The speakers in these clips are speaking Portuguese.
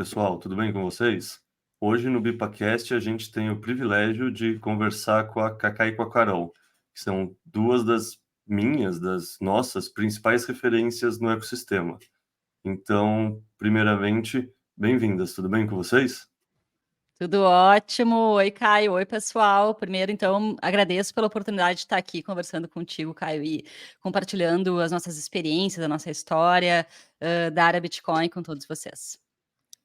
pessoal, tudo bem com vocês? Hoje no BipaCast a gente tem o privilégio de conversar com a Cacá e com a Carol, que são duas das nossas principais referências no ecossistema. Então, primeiramente, bem-vindas, tudo bem com vocês? Tudo ótimo. Oi, Caio. Oi, pessoal. Primeiro, então, agradeço pela oportunidade de estar aqui conversando contigo, Caio, e compartilhando as nossas experiências, a nossa história da área Bitcoin com todos vocês.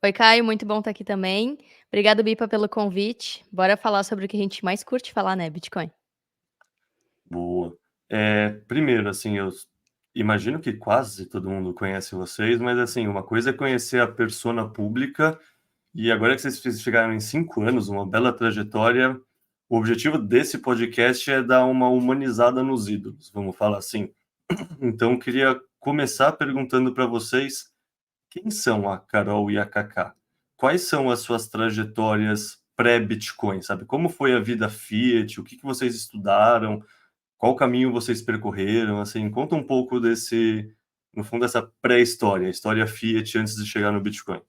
Oi, Caio, muito bom estar aqui também. Obrigado, Bipa, pelo convite. Bora falar sobre o que a gente mais curte falar, né? Bitcoin. Boa. Primeiro, assim, eu imagino que quase todo mundo conhece vocês, mas assim, uma coisa é conhecer a persona pública. E agora que vocês chegaram em 5 anos, uma bela trajetória, o objetivo desse podcast é dar uma humanizada nos ídolos, vamos falar assim. Então, queria começar perguntando para vocês quem são a Carol e a Kaká? Quais são as suas trajetórias pré-Bitcoin, sabe? Como foi a vida Fiat? O que vocês estudaram? Qual caminho vocês percorreram? Assim, conta um pouco no fundo, dessa pré-história, a história Fiat antes de chegar no Bitcoin.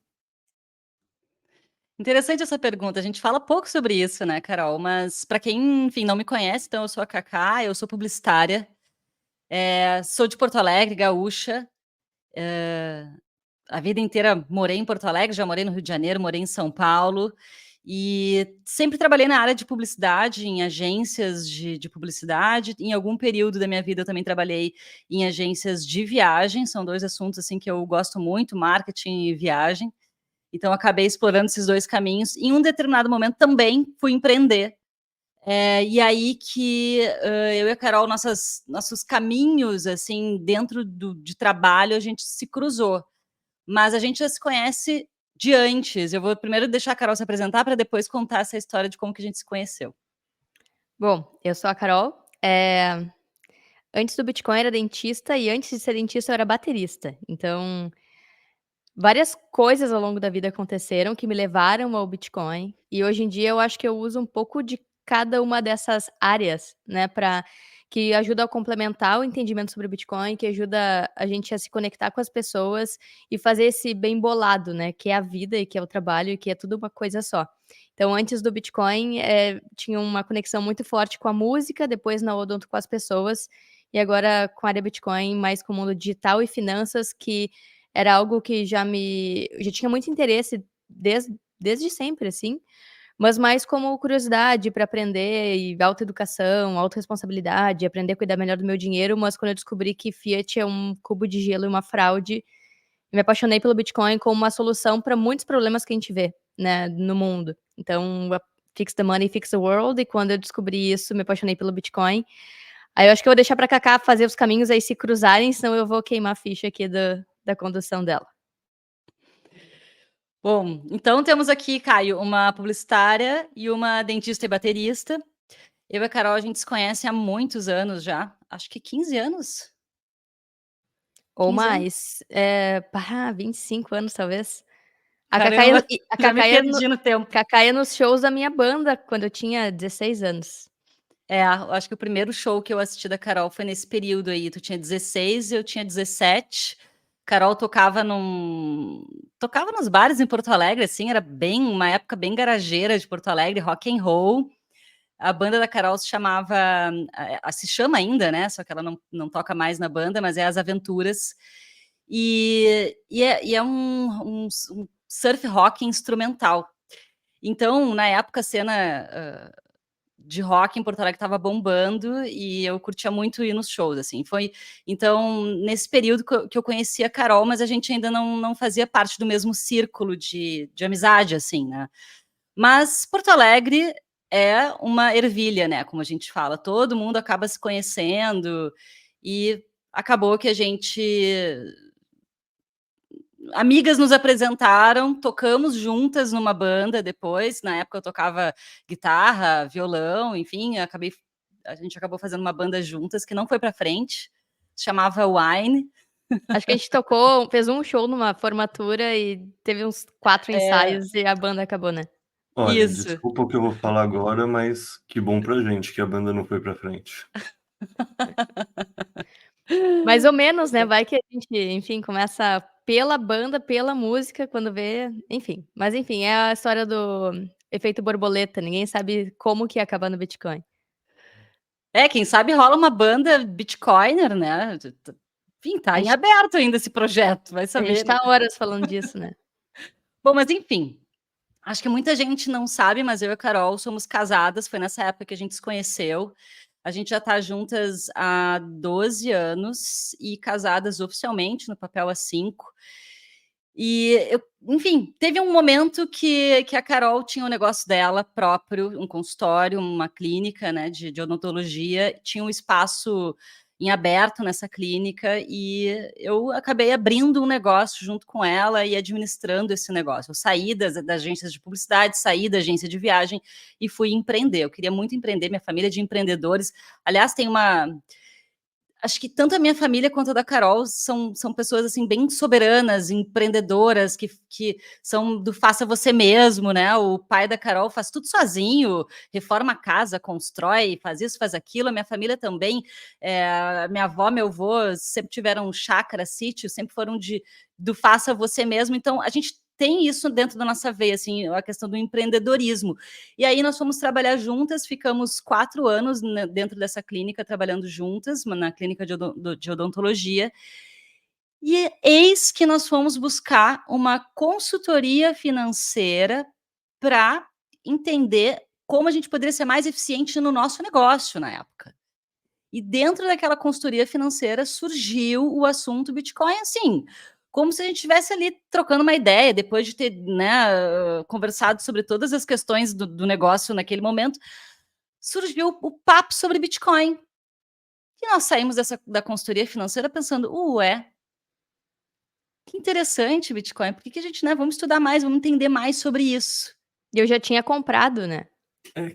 Interessante essa pergunta. A gente fala pouco sobre isso, né, Carol? Mas para quem, enfim, não me conhece, então eu sou a Cacá, eu sou publicitária, sou de Porto Alegre, gaúcha. A vida inteira morei em Porto Alegre, já morei no Rio de Janeiro, morei em São Paulo e sempre trabalhei na área de publicidade, em agências de publicidade. Em algum período da minha vida eu também trabalhei em agências de viagem, são dois assuntos assim que eu gosto muito, marketing e viagem. Então acabei explorando esses dois caminhos. Em um determinado momento também fui empreender. E aí que eu e a Carol, nossos caminhos assim dentro de trabalho, a gente se cruzou. Mas a gente já se conhece de antes. Eu vou primeiro deixar a Carol se apresentar para depois contar essa história de como que a gente se conheceu. Bom, eu sou a Carol. Antes do Bitcoin eu era dentista e antes de ser dentista eu era baterista. Então, várias coisas ao longo da vida aconteceram que me levaram ao Bitcoin. E hoje em dia eu acho que eu uso um pouco de cada uma dessas áreas, né, que ajuda a complementar o entendimento sobre o Bitcoin, que ajuda a gente a se conectar com as pessoas e fazer esse bem bolado, né, que é a vida e que é o trabalho e que é tudo uma coisa só. Então, antes do Bitcoin, tinha uma conexão muito forte com a música, depois na Odonto com as pessoas, e agora com a área Bitcoin, mais com o mundo digital e finanças, que era algo que já tinha muito interesse desde sempre, assim, mas mais como curiosidade para aprender e autoeducação, autorresponsabilidade, aprender a cuidar melhor do meu dinheiro, mas quando eu descobri que Fiat é um cubo de gelo e uma fraude, eu me apaixonei pelo Bitcoin como uma solução para muitos problemas que a gente vê, né, no mundo. Então, fix the money, fix the world, e quando eu descobri isso, me apaixonei pelo Bitcoin. Aí eu acho que eu vou deixar para Cacá fazer os caminhos aí se cruzarem, senão eu vou queimar a ficha aqui da condução dela. Bom, então temos aqui, Caio, uma publicitária e uma dentista e baterista. Eu e a Carol, a gente se conhece há muitos anos já. Acho que 15 anos. Ou 15 anos. mais. 25 anos, talvez. A Cacá Caramba, já me Cacá perdi no tempo. Cacá ia nos shows da minha banda quando eu tinha 16 anos. Eu acho que o primeiro show que eu assisti da Carol foi nesse período aí. Tu tinha 16, eu tinha 17. Carol tocava nos bares em Porto Alegre, assim, era uma época bem garageira de Porto Alegre, rock and roll. A banda da Carol se chama ainda, né? Só que ela não toca mais na banda, mas é As Aventuras. E é um surf rock instrumental. Então, na época, a cena de rock em Porto Alegre estava bombando e eu curtia muito ir nos shows, assim. Então, nesse período que eu conhecia a Carol, mas a gente ainda não fazia parte do mesmo círculo de amizade, assim, né? Mas Porto Alegre é uma ervilha, né? Como a gente fala, todo mundo acaba se conhecendo e acabou que amigas nos apresentaram, tocamos juntas numa banda depois. Na época eu tocava guitarra, violão, enfim, a gente acabou fazendo uma banda juntas que não foi para frente, se chamava Wine. Acho que a gente fez um show numa formatura e teve uns 4 ensaios e a banda acabou, né? Olha, Isso. desculpa o que eu vou falar agora, mas que bom pra gente que a banda não foi pra frente. Mais ou menos, né? Vai que a gente, enfim, começa a pela banda, pela música, quando vê, enfim. Mas enfim, é a história do efeito borboleta, ninguém sabe como que ia acabar no Bitcoin. Quem sabe rola uma banda bitcoiner, né? Enfim, tá A em gente aberto ainda esse projeto, vai a gente saber, né? tá horas falando disso, né. Bom, mas enfim, acho que muita gente não sabe, mas eu e a Carol somos casadas, foi nessa época que a gente se conheceu. A gente já tá juntas há 12 anos e casadas oficialmente, no papel há 5. Enfim, teve um momento que a Carol tinha um negócio dela próprio, um consultório, uma clínica, né, de odontologia, tinha um espaço em aberto nessa clínica e eu acabei abrindo um negócio junto com ela e administrando esse negócio. Eu saí das agências de publicidade, saí da agência de viagem e fui empreender. Eu queria muito empreender, minha família é de empreendedores. Aliás, tem uma acho que tanto a minha família quanto a da Carol são pessoas, assim, bem soberanas, empreendedoras, que são do faça você mesmo, né, o pai da Carol faz tudo sozinho, reforma a casa, constrói, faz isso, faz aquilo, a minha família também, minha avó, meu avô sempre tiveram chácara, sítio, sempre foram do faça você mesmo, então a gente tem isso dentro da nossa veia, assim, a questão do empreendedorismo. E aí nós fomos trabalhar juntas, ficamos 4 anos dentro dessa clínica, trabalhando juntas, na clínica de odontologia, e eis que nós fomos buscar uma consultoria financeira para entender como a gente poderia ser mais eficiente no nosso negócio na época. E dentro daquela consultoria financeira surgiu o assunto Bitcoin, assim, como se a gente estivesse ali trocando uma ideia, depois de ter, né, conversado sobre todas as questões do negócio naquele momento, surgiu o papo sobre Bitcoin. E nós saímos da consultoria financeira pensando: "Ué, que interessante Bitcoin, por que que a gente, né, vamos estudar mais, vamos entender mais sobre isso". E eu já tinha comprado, né.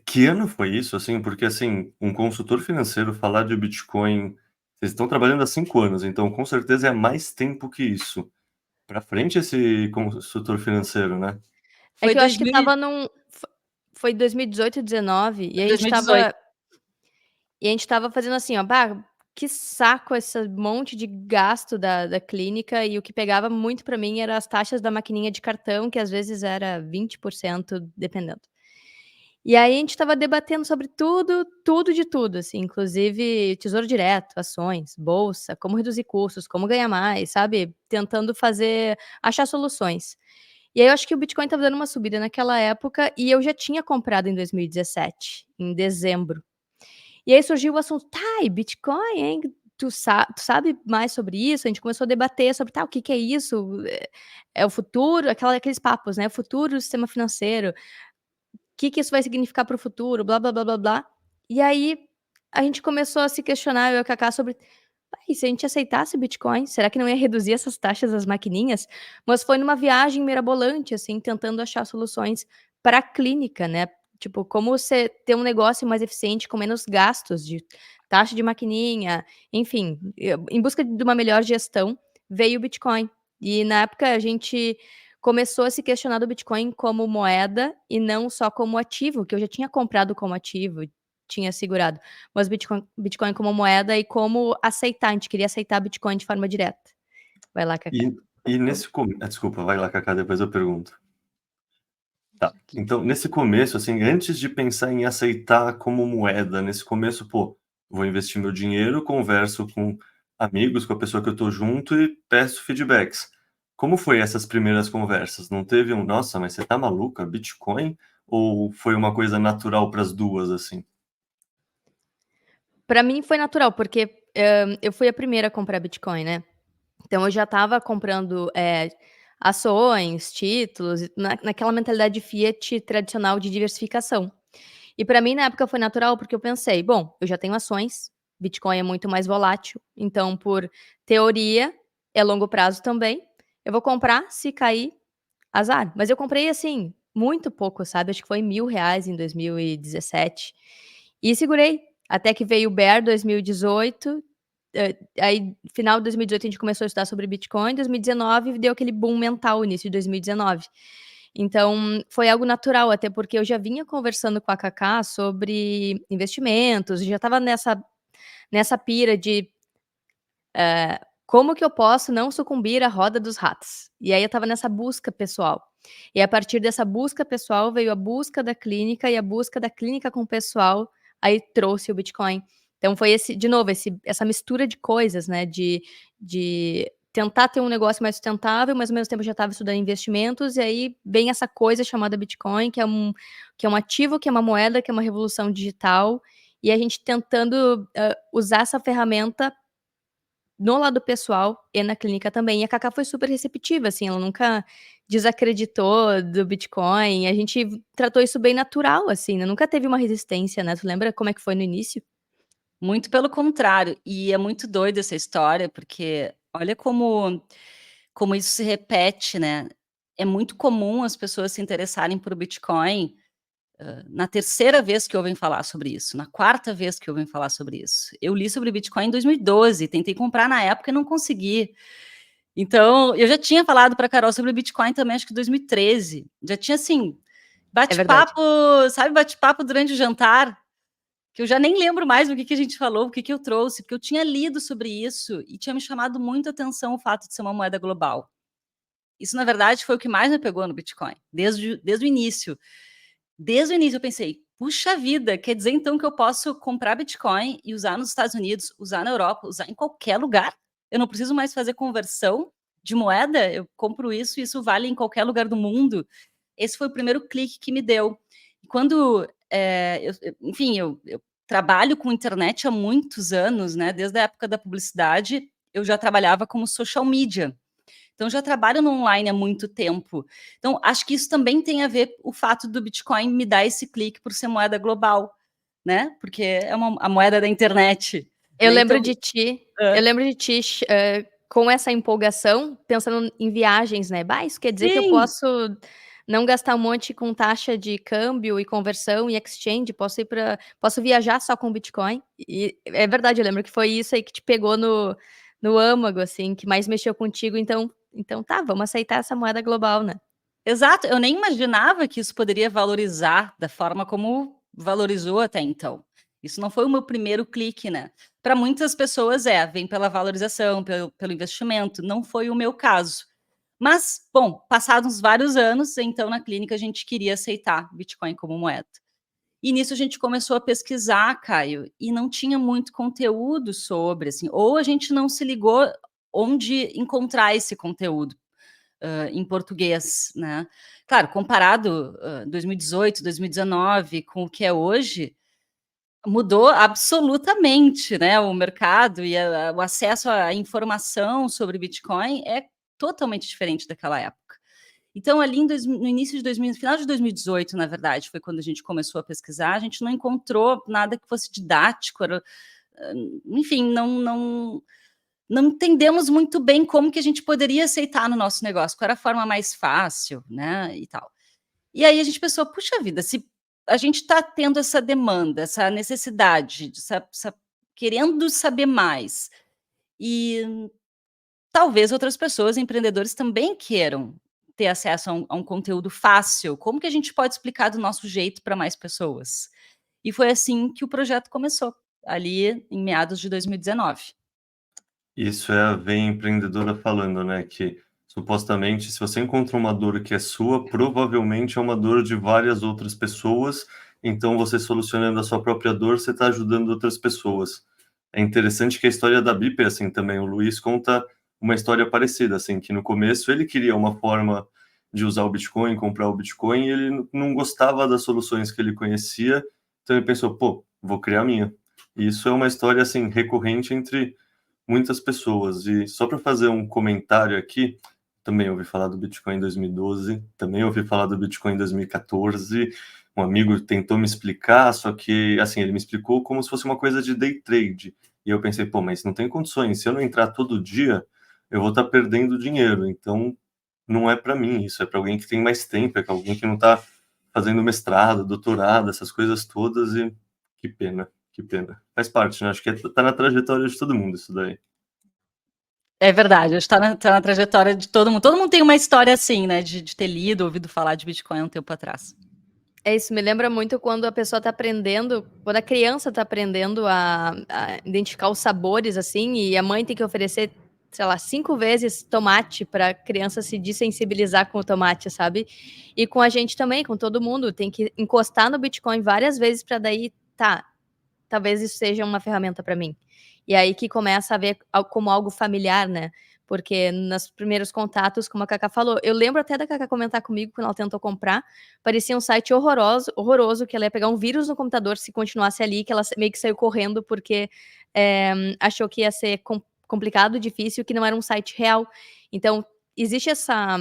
Que ano foi isso, assim? Porque, assim, um consultor financeiro falar de Bitcoin vocês estão trabalhando há 5 anos, então com certeza é mais tempo que isso. Pra frente esse consultor financeiro, né? É Foi que eu acho que 2000 e estava foi 2018, 19, e foi a gente 2018. estava fazendo assim, ó: "Bah, que saco esse monte de gasto da clínica", e o que pegava muito pra mim era as taxas da maquininha de cartão, que às vezes era 20%, dependendo. E aí a gente estava debatendo sobre tudo, tudo de tudo, assim, inclusive tesouro direto, ações, bolsa, como reduzir custos, como ganhar mais, sabe, tentando achar soluções. E aí eu acho que o Bitcoin estava dando uma subida naquela época e eu já tinha comprado em 2017, em dezembro. E aí surgiu o assunto: "Tá, e Bitcoin, hein, tu sabe mais sobre isso?" A gente começou a debater sobre: "Tá, o que que é isso? É o futuro?" Aqueles papos, né, "O futuro do sistema financeiro, que isso vai significar para o futuro, blá, blá, blá, blá, blá". E aí, a gente começou a se questionar, eu e a Cacá, sobre: "Ah, e se a gente aceitasse Bitcoin, será que não ia reduzir essas taxas das maquininhas?" Mas foi numa viagem mirabolante, assim, tentando achar soluções pra clínica, né, tipo, como você ter um negócio mais eficiente com menos gastos de taxa de maquininha, enfim, em busca de uma melhor gestão, veio o Bitcoin. E na época a gente começou a se questionar do Bitcoin como moeda e não só como ativo, que eu já tinha comprado como ativo, tinha segurado, mas Bitcoin como moeda e como aceitar, a gente queria aceitar Bitcoin de forma direta. Vai lá, Cacá. E nesse desculpa, vai lá, Cacá, depois eu pergunto. Tá. Então, nesse começo, assim, antes de pensar em aceitar como moeda, nesse começo, pô, vou investir meu dinheiro, converso com amigos, com a pessoa que eu tô junto e peço feedbacks. Como foi essas primeiras conversas? Não teve um: "Nossa, mas você tá maluca? Bitcoin?" Ou foi uma coisa natural para as duas, assim? Pra mim foi natural, porque, eu fui a primeira a comprar Bitcoin, né. Então eu já estava comprando, ações, títulos, naquela mentalidade fiat tradicional de diversificação. E para mim na época foi natural, porque eu pensei: "Bom, eu já tenho ações, Bitcoin é muito mais volátil, então por teoria, é longo prazo também, eu vou comprar, se cair, azar". Mas eu comprei, assim, muito pouco, sabe, acho que foi R$ 1.000 em 2017, e segurei, até que veio o bear 2018, aí final de 2018 a gente começou a estudar sobre Bitcoin, 2019 deu aquele boom mental, início de 2019. Então, foi algo natural, até porque eu já vinha conversando com a Cacá sobre investimentos, já estava nessa pira de como que eu posso não sucumbir à roda dos ratos? E aí eu estava nessa busca pessoal. E a partir dessa busca pessoal veio a busca da clínica e a busca da clínica com o pessoal, aí trouxe o Bitcoin. Então foi de novo, essa mistura de coisas, né, de tentar ter um negócio mais sustentável, mas ao mesmo tempo eu já estava estudando investimentos, e aí vem essa coisa chamada Bitcoin, que é um ativo, que é uma moeda, que é uma revolução digital, e a gente tentando, usar essa ferramenta no lado pessoal e na clínica também. E a Cacá foi super receptiva, assim, ela nunca desacreditou do Bitcoin, a gente tratou isso bem natural, assim, né, nunca teve uma resistência, né. Tu lembra como é que foi no início? Muito pelo contrário, e é muito doida essa história, porque olha como isso se repete, né. É muito comum as pessoas se interessarem por Bitcoin, na terceira vez que ouvem falar sobre isso, na quarta vez que ouvem falar sobre isso. Eu li sobre Bitcoin em 2012, tentei comprar na época e não consegui. Então, eu já tinha falado para Carol sobre Bitcoin também, acho que em 2013. Já tinha, assim, É verdade. bate-papo, sabe, bate-papo durante o jantar, que eu já nem lembro mais o que a gente falou, o que eu trouxe, porque eu tinha lido sobre isso e tinha me chamado muito a atenção o fato de ser uma moeda global. Isso, na verdade, foi o que mais me pegou no Bitcoin, desde o início. Desde o início eu pensei: "Puxa vida, quer dizer então que eu posso comprar Bitcoin e usar nos Estados Unidos, usar na Europa, usar em qualquer lugar? Eu não preciso mais fazer conversão de moeda? Eu compro isso e isso vale em qualquer lugar do mundo?". Esse foi o primeiro clique que me deu. E quando, enfim, eu trabalho com internet há muitos anos, né, desde a época da publicidade, eu já trabalhava como social media. Então já trabalho no online há muito tempo. Então acho que isso também tem a ver o fato do Bitcoin me dar esse clique por ser moeda global, né, porque é a moeda da internet, Eu né, então lembro de ti hã. eu lembro de ti com essa empolgação, pensando em viagens, né. "Bah, isso quer dizer que eu Sim, posso não gastar um monte com taxa de câmbio e conversão e exchange, posso viajar só com Bitcoin". E é verdade, eu lembro que foi isso aí que te pegou no âmago, assim, que mais mexeu contigo, então tá, vamos aceitar essa moeda global, né. exato, eu nem imaginava que isso poderia valorizar da forma como valorizou até então. Isso não foi o meu primeiro clique, né. Para muitas pessoas vem pela valorização, pelo investimento, não foi o meu caso. Mas, bom, passados vários anos, então na clínica a gente queria aceitar Bitcoin como moeda. E nisso a gente começou a pesquisar, Caio, e não tinha muito conteúdo sobre, assim, ou a gente não se ligou onde encontrar esse conteúdo, em português, né. Claro, comparado, 2018, 2019 com o que é hoje, mudou absolutamente, né, o mercado e o acesso à informação sobre Bitcoin é totalmente diferente daquela época. Então ali no início de 2000, no final de 2018, na verdade, foi quando a gente começou a pesquisar, a gente não encontrou nada que fosse didático, hã, enfim, não entendemos muito bem como que a gente poderia aceitar no nosso negócio, qual era a forma mais fácil, né, e tal. E aí a gente pensou: "Puxa vida, se a gente está tendo essa demanda, essa necessidade de querendo saber mais, e talvez outras pessoas, empreendedores, também queiram ter acesso a um conteúdo fácil, como que a gente pode explicar do nosso jeito para mais pessoas?". E foi assim que o projeto começou, ali em meados de 2019. Isso é a veia empreendedora falando, né, que supostamente se você encontra uma dor que é sua, provavelmente é uma dor de várias outras pessoas, então você solucionando a sua própria dor, você está ajudando outras pessoas. É interessante que a história da Bip é assim também, o Luiz conta uma história parecida, assim, que no começo ele queria uma forma de usar o Bitcoin, comprar o Bitcoin, e ele não gostava das soluções que ele conhecia, então ele pensou: "Pô, vou criar a minha". E isso é uma história, assim, recorrente entre muitas pessoas. E só para fazer um comentário aqui, também ouvi falar do Bitcoin em 2012, também ouvi falar do Bitcoin em 2014. Um amigo tentou me explicar, só que, assim, ele me explicou como se fosse uma coisa de day trade. E eu pensei: "Pô, mas não tem condições, se eu não entrar todo dia, eu vou estar perdendo dinheiro, então não é para mim, isso é para alguém que tem mais tempo, é para alguém que não está fazendo mestrado, doutorado, essas coisas todas", e que pena, que pena. Faz parte, né, acho que tá na trajetória de todo mundo isso daí. É verdade, acho que tá na trajetória de todo mundo tem uma história assim, né, de ter lido, ouvido falar de Bitcoin há um tempo atrás. É isso, me lembra muito quando a pessoa tá aprendendo quando a criança tá aprendendo a identificar os sabores, assim, e a mãe tem que oferecer sei lá, 5 vezes tomate para a criança se desensibilizar com o tomate, sabe? E com a gente também, com todo mundo, tem que encostar no Bitcoin várias vezes para daí, tá, talvez isso seja uma ferramenta para mim. E aí que começa a ver como algo familiar, né? Porque nos primeiros contatos, como a Cacá falou, eu lembro até da Cacá comentar comigo quando ela tentou comprar, parecia um site horroroso, horroroso, que ela ia pegar um vírus no computador se continuasse ali, que ela meio que saiu correndo porque achou que ia ser complicado, difícil, que não era um site real. Então, existe essa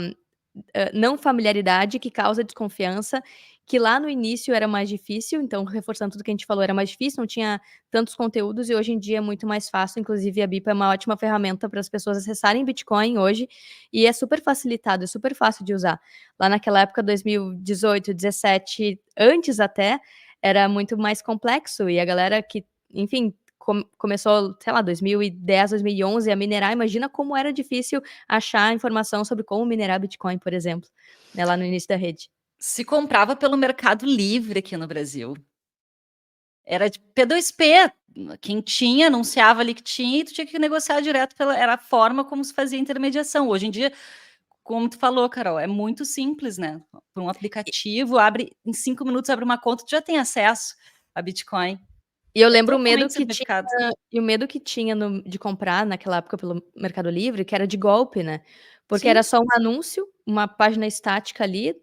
não familiaridade que causa desconfiança, que lá no início era mais difícil, então reforçando tudo que a gente falou, era mais difícil, não tinha tantos conteúdos e hoje em dia é muito mais fácil, inclusive a Bipa é uma ótima ferramenta para as pessoas acessarem Bitcoin hoje, e é super facilitado, é super fácil de usar. Lá naquela época, 2018, 17, antes até, era muito mais complexo e a galera que, enfim, começou, sei lá, 2010, 2011 a minerar, imagina como era difícil achar informação sobre como minerar Bitcoin, por exemplo, né, lá no início da rede. Se comprava pelo Mercado Livre aqui no Brasil. Era de P2P, quem tinha, anunciava ali que tinha, e tu tinha que negociar direto era a forma como se fazia a intermediação. Hoje em dia, como tu falou, Carol, é muito simples, né? Por um aplicativo, abre em 5 minutos, abre uma conta, tu já tem acesso a Bitcoin. E eu É lembro o medo totalmente que tinha, simplificado. e o medo que tinha de comprar naquela época pelo Mercado Livre, que era de golpe, né? Porque Sim. era só um anúncio, uma página estática ali,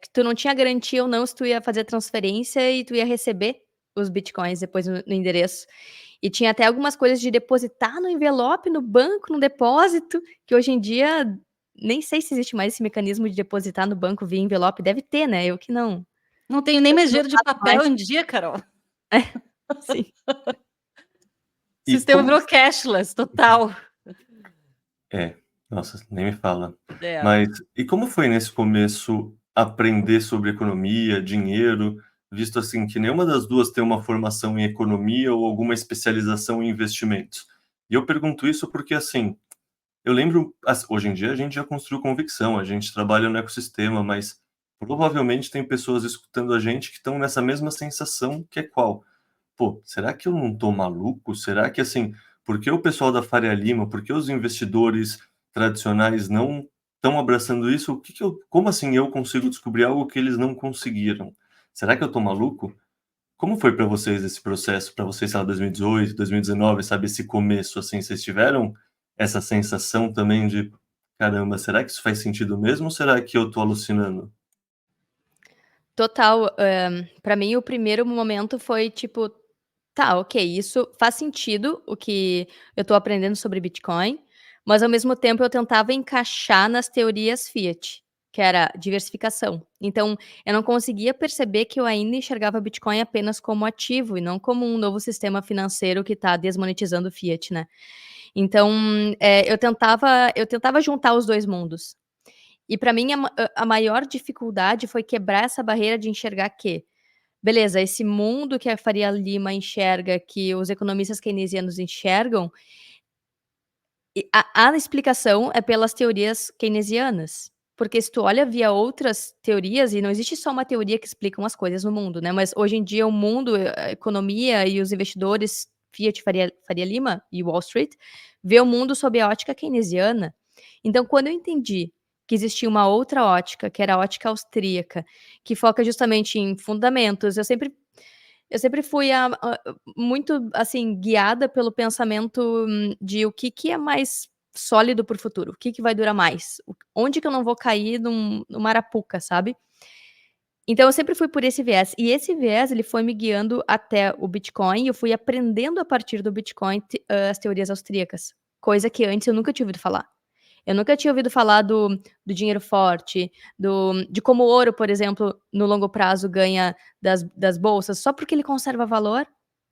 que tu não tinha garantia ou não se tu ia fazer a transferência e tu ia receber os bitcoins depois no endereço. E tinha até algumas coisas de depositar no envelope, no banco, no depósito, que hoje em dia nem sei se existe mais esse mecanismo de depositar no banco via envelope. Deve ter, né? Eu que não. Não tenho nem Eu mais que não dinheiro de faço papel mais. em dia, Carol. Sim. O E sistema como virou cashless, total. nossa, nem me fala. É. Mas e como foi nesse começo aprender sobre economia, dinheiro, visto assim que nenhuma das duas tem uma formação em economia ou alguma especialização em investimentos? E eu pergunto isso porque assim, eu lembro, hoje em dia a gente já construiu convicção, a gente trabalha no ecossistema, mas provavelmente tem pessoas escutando a gente que estão nessa mesma sensação que é qual? Pô, será que eu não tô maluco? Será que assim, por que o pessoal da Faria Lima, por que os investidores tradicionais não estão abraçando isso? O que que eu, como assim eu consigo descobrir algo que eles não conseguiram? Será que eu tô maluco? Como foi para vocês esse processo? Para vocês, sei lá, 2018, 2019, sabe, esse começo assim, vocês tiveram essa sensação também de caramba, será que isso faz sentido mesmo ou será que eu tô alucinando? Total, pra mim o primeiro momento foi tipo: "Tá, ok, isso faz sentido o que eu tô aprendendo sobre Bitcoin", mas ao mesmo tempo eu tentava encaixar nas teorias Fiat, que era diversificação. Então, eu não conseguia perceber que eu ainda enxergava Bitcoin apenas como ativo e não como um novo sistema financeiro que tá desmonetizando o Fiat, né. Então, eu tentava juntar os 2 mundos. E para mim a maior dificuldade foi quebrar essa barreira de enxergar que, beleza, esse mundo que a Faria Lima enxerga, que os economistas keynesianos enxergam, e a explicação é pelas teorias keynesianas. Porque se tu olha via outras teorias, e não existe só uma teoria que explicam as coisas no mundo, né, mas hoje em dia o mundo, a economia e os investidores Fiat, Faria Lima e Wall Street, vê o mundo sob a ótica keynesiana. Então quando eu entendi que existia uma outra ótica, que era a ótica austríaca, que foca justamente em fundamentos, eu sempre fui muito, assim, guiada pelo pensamento, de o que é mais sólido para o futuro, o que vai durar mais, onde que eu não vou cair numa arapuca, sabe. Então eu sempre fui por esse viés, e esse viés ele foi me guiando até o Bitcoin, e eu fui aprendendo a partir do Bitcoin as teorias austríacas, coisa que antes eu nunca tinha ouvido falar. Eu nunca tinha ouvido falar do dinheiro forte, de como o ouro, por exemplo, no longo prazo ganha das bolsas, só porque ele conserva valor,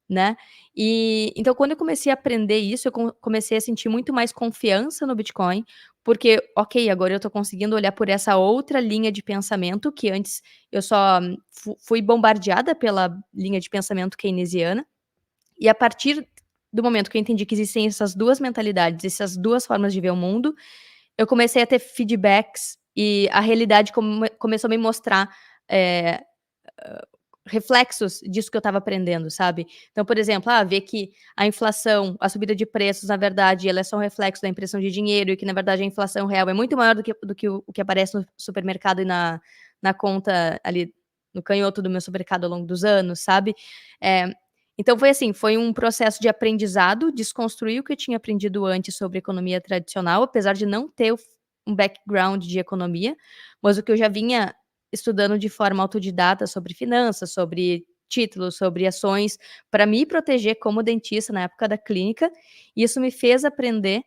né. E então quando eu comecei a aprender isso, eu comecei a sentir muito mais confiança no Bitcoin, porque, ok, agora eu tô conseguindo olhar por essa outra linha de pensamento, que antes eu só fui bombardeada pela linha de pensamento keynesiana, e a partir do momento que eu entendi que existem essas 2 mentalidades, essas 2 formas de ver o mundo, eu comecei a ter feedbacks e a realidade começou a me mostrar, eh, reflexos disso que eu estava aprendendo, sabe. Então, por exemplo, ver que a inflação, a subida de preços, na verdade, ela é só um reflexo da impressão de dinheiro e que, na verdade, a inflação real é muito maior do que o que aparece no supermercado e na conta ali, no canhoto do meu supermercado ao longo dos anos, sabe. Eh, então foi assim, foi um processo de aprendizado, desconstruir o que eu tinha aprendido antes sobre economia tradicional, apesar de não ter um background de economia, mas o que eu já vinha estudando de forma autodidata sobre finanças, sobre títulos, sobre ações, para me proteger como dentista na época da clínica, e isso me fez aprender,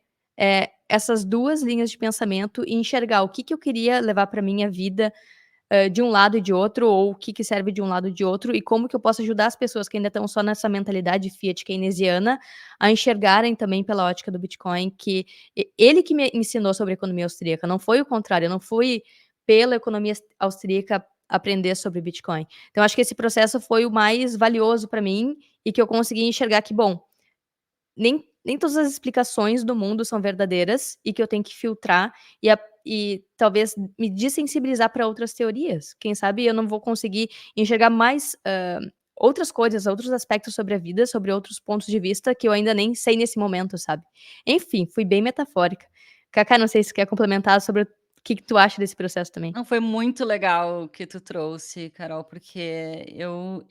essas 2 linhas de pensamento e enxergar o que que eu queria levar para minha vida, de um lado e de outro, ou o que que serve de um lado e de outro, e como que eu posso ajudar as pessoas que ainda estão só nessa mentalidade fiat keynesiana, a enxergarem também pela ótica do Bitcoin que ele que me ensinou sobre economia austríaca, não foi o contrário, eu não fui pela economia austríaca aprender sobre Bitcoin. Então acho que esse processo foi o mais valioso para mim e que eu consegui enxergar que, bom, nem todas as explicações do mundo são verdadeiras e que eu tenho que filtrar e talvez me desensibilizar para outras teorias. Quem sabe eu não vou conseguir enxergar mais, outras coisas, outros aspectos sobre a vida, sobre outros pontos de vista que eu ainda nem sei nesse momento, sabe. Enfim, fui bem metafórica. Cacá, não sei se quer complementar sobre o que tu acha desse processo também. Não, foi muito legal o que tu trouxe, Carol, porque eu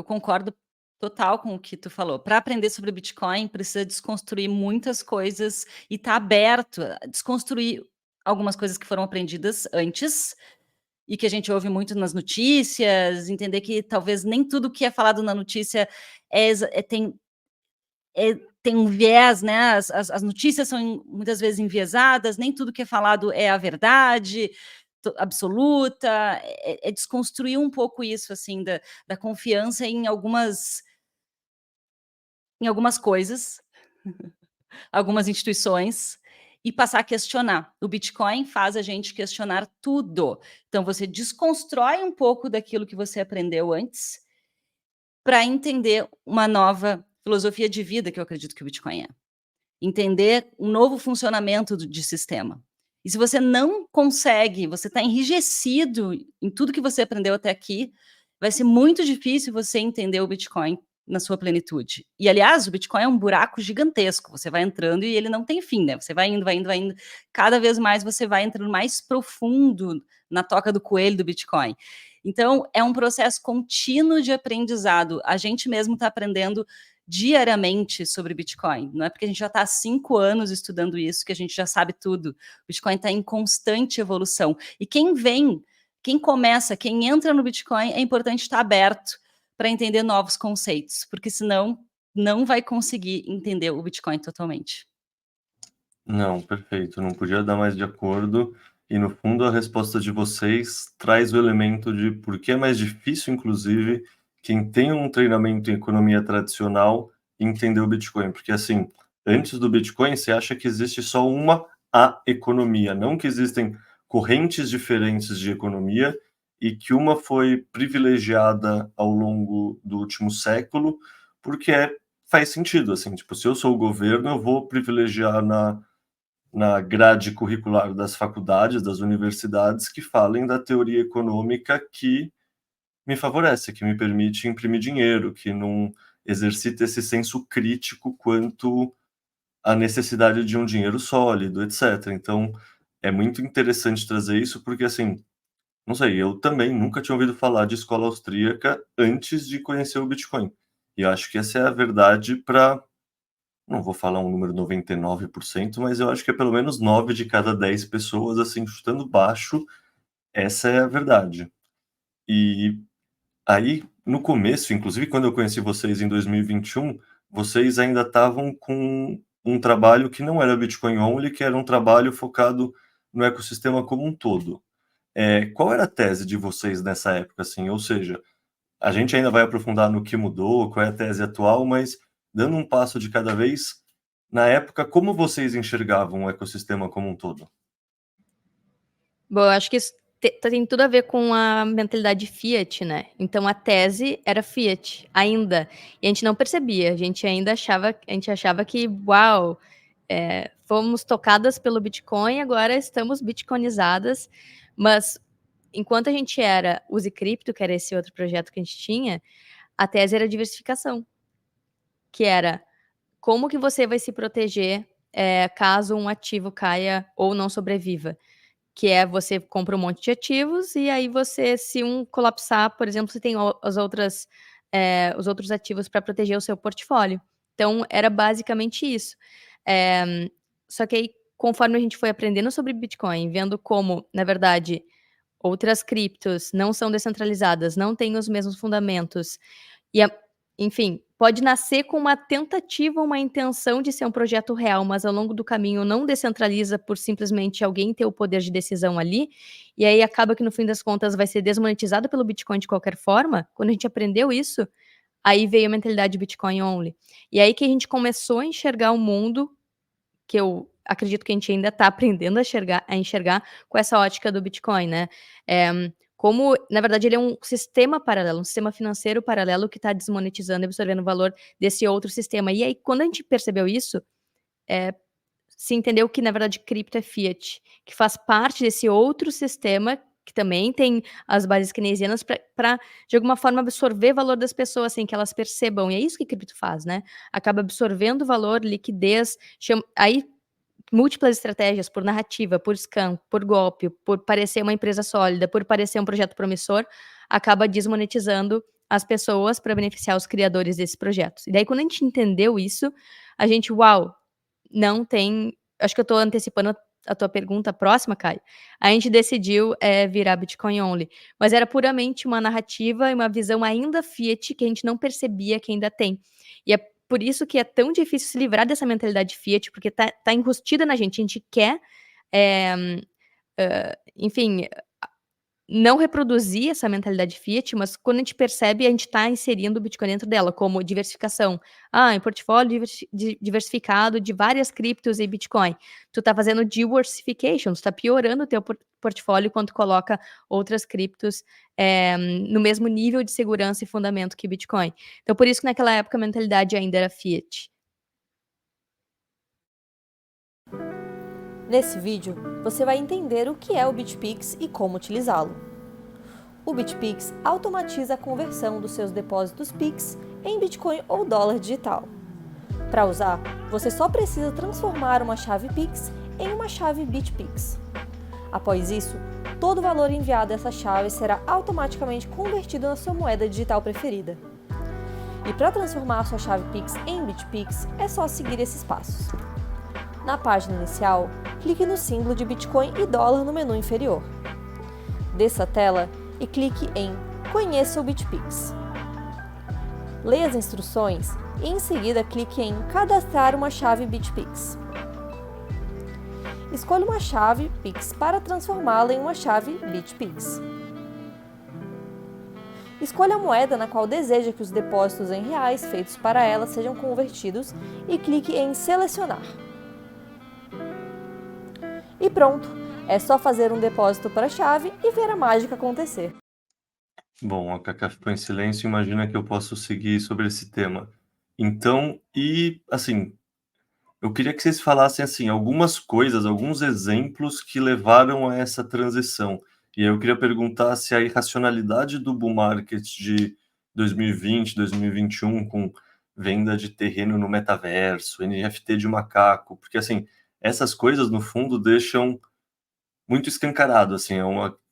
concordo total com o que tu falou. Para aprender sobre Bitcoin, precisa desconstruir muitas coisas e estar aberto a desconstruir algumas coisas que foram aprendidas antes e que a gente ouve muito nas notícias, entender que talvez nem tudo que é falado na notícia tem um viés, né, as notícias são muitas vezes enviesadas, nem tudo que é falado é a verdade absoluta, é desconstruir um pouco isso, assim, da confiança em algumas coisas, algumas instituições, e passar a questionar. O Bitcoin faz a gente questionar tudo. Então você desconstrói um pouco daquilo que você aprendeu antes, para entender uma nova filosofia de vida, que eu acredito que o Bitcoin é. Entender um novo funcionamento de sistema. E se você não consegue, você está enrijecido em tudo que você aprendeu até aqui, vai ser muito difícil você entender o Bitcoin na sua plenitude. E, aliás, o Bitcoin é um buraco gigantesco, você vai entrando e ele não tem fim, né? Você vai indo, vai indo, vai indo. Cada vez mais você vai entrando mais profundo na toca do coelho do Bitcoin. Então, é um processo contínuo de aprendizado. A gente mesmo está aprendendo diariamente sobre Bitcoin. Não é porque a gente já está há 5 anos estudando isso que a gente já sabe tudo. O Bitcoin está em constante evolução. E quem começa, quem entra no Bitcoin, é importante estar aberto para entender novos conceitos, porque senão não vai conseguir entender o Bitcoin totalmente. Não, perfeito, não podia dar mais de acordo. E no fundo a resposta de vocês traz o elemento de por que é mais difícil, inclusive, quem tem um treinamento em economia tradicional entender o Bitcoin. Porque assim, antes do Bitcoin, você acha que existe só uma a economia, não que existem correntes diferentes de economia e que uma foi privilegiada ao longo do último século, porque faz sentido, assim, tipo, se eu sou o governo, eu vou privilegiar na grade curricular das faculdades, das universidades, que falem da teoria econômica que me favorece, que me permite imprimir dinheiro, que não exercita esse senso crítico quanto à necessidade de um dinheiro sólido, etc. Então, é muito interessante trazer isso, porque assim, não sei, eu também nunca tinha ouvido falar de escola austríaca antes de conhecer o Bitcoin. E eu acho que essa é a verdade para, não vou falar um número 99%, mas eu acho que é pelo menos 9 de cada 10 pessoas, assim, chutando baixo, essa é a verdade. E aí, no começo, inclusive quando eu conheci vocês em 2021, vocês ainda estavam com um trabalho que não era Bitcoin only, que era um trabalho focado no ecossistema como um todo. Qual era a tese de vocês nessa época, assim? Ou seja, a gente ainda vai aprofundar no que mudou, qual é a tese atual, mas dando um passo de cada vez, na época, como vocês enxergavam o ecossistema como um todo? Bom, eu acho que isso tem tudo a ver com a mentalidade Fiat, né. Então a tese era Fiat, ainda, e a gente não percebia, a gente achava que: "Uau, fomos tocadas pelo Bitcoin, agora estamos bitcoinizadas", mas enquanto a gente era Use Cripto, que era esse outro projeto que a gente tinha, a tese era diversificação, que era como que você vai se proteger caso um ativo caia ou não sobreviva. Que é você compra um monte de ativos e aí você, se um colapsar, por exemplo, você tem os outros ativos para proteger o seu portfólio. Então, era basicamente isso. Só que aí, conforme a gente foi aprendendo sobre Bitcoin, vendo como, na verdade, outras criptos não são descentralizadas, não têm os mesmos fundamentos, e enfim, pode nascer com uma tentativa, uma intenção de ser um projeto real, mas ao longo do caminho não descentraliza por simplesmente alguém ter o poder de decisão ali, e aí acaba que no fim das contas vai ser desmonetizado pelo Bitcoin de qualquer forma. Quando a gente aprendeu isso, aí veio a mentalidade Bitcoin only. E aí que a gente começou a enxergar o mundo, que eu acredito que a gente ainda está aprendendo a enxergar com essa ótica do Bitcoin, né? Como, na verdade, ele é um sistema paralelo, um sistema financeiro paralelo que está desmonetizando e absorvendo o valor desse outro sistema. E aí, quando a gente percebeu isso, se entendeu que, na verdade, cripto é fiat, que faz parte desse outro sistema que também tem as bases keynesianas para, de alguma forma, absorver o valor das pessoas, sem que elas percebam. E é isso que cripto faz, né? Acaba absorvendo valor, liquidez, aí múltiplas estratégias, por narrativa, por scam, por golpe, por parecer uma empresa sólida, por parecer um projeto promissor, acaba desmonetizando as pessoas para beneficiar os criadores desses projetos. E daí, quando a gente entendeu isso, a gente, uau, não tem... Acho que eu estou antecipando a tua pergunta próxima, Caio. A gente decidiu virar Bitcoin only, mas era puramente uma narrativa e uma visão ainda fiat que a gente não percebia que ainda tem. E é por isso que é tão difícil se livrar dessa mentalidade fiat, porque tá enrustida na gente. A gente quer, enfim, não reproduzir essa mentalidade fiat, mas quando a gente percebe, a gente está inserindo o Bitcoin dentro dela, como diversificação. Em portfólio diversificado de várias criptos e Bitcoin. Tu está fazendo diversification, tu está piorando o teu portfólio quando tu coloca outras criptos no mesmo nível de segurança e fundamento que Bitcoin. Então, por isso que naquela época a mentalidade ainda era fiat. Nesse vídeo, você vai entender o que é o BitPix e como utilizá-lo. O BitPix automatiza a conversão dos seus depósitos Pix em Bitcoin ou dólar digital. Para usar, você só precisa transformar uma chave Pix em uma chave BitPix. Após isso, todo o valor enviado a essa chave será automaticamente convertido na sua moeda digital preferida. E para transformar a sua chave Pix em BitPix, é só seguir esses passos. Na página inicial, clique no símbolo de Bitcoin e dólar no menu inferior. Desça a tela e clique em Conheça o BitPix. Leia as instruções e em seguida clique em Cadastrar uma chave BitPix. Escolha uma chave Pix para transformá-la em uma chave BitPix. Escolha a moeda na qual deseja que os depósitos em reais feitos para ela sejam convertidos e clique em Selecionar. E pronto, é só fazer um depósito para a chave e ver a mágica acontecer. Bom, a Cacá ficou em silêncio, imagina que eu posso seguir sobre esse tema. Então, assim, eu queria que vocês falassem, assim, algumas coisas, alguns exemplos que levaram a essa transição. E aí eu queria perguntar se a irracionalidade do bull market de 2020, 2021, com venda de terreno no metaverso, NFT de macaco, porque, assim, essas coisas, no fundo, deixam muito escancarado, assim,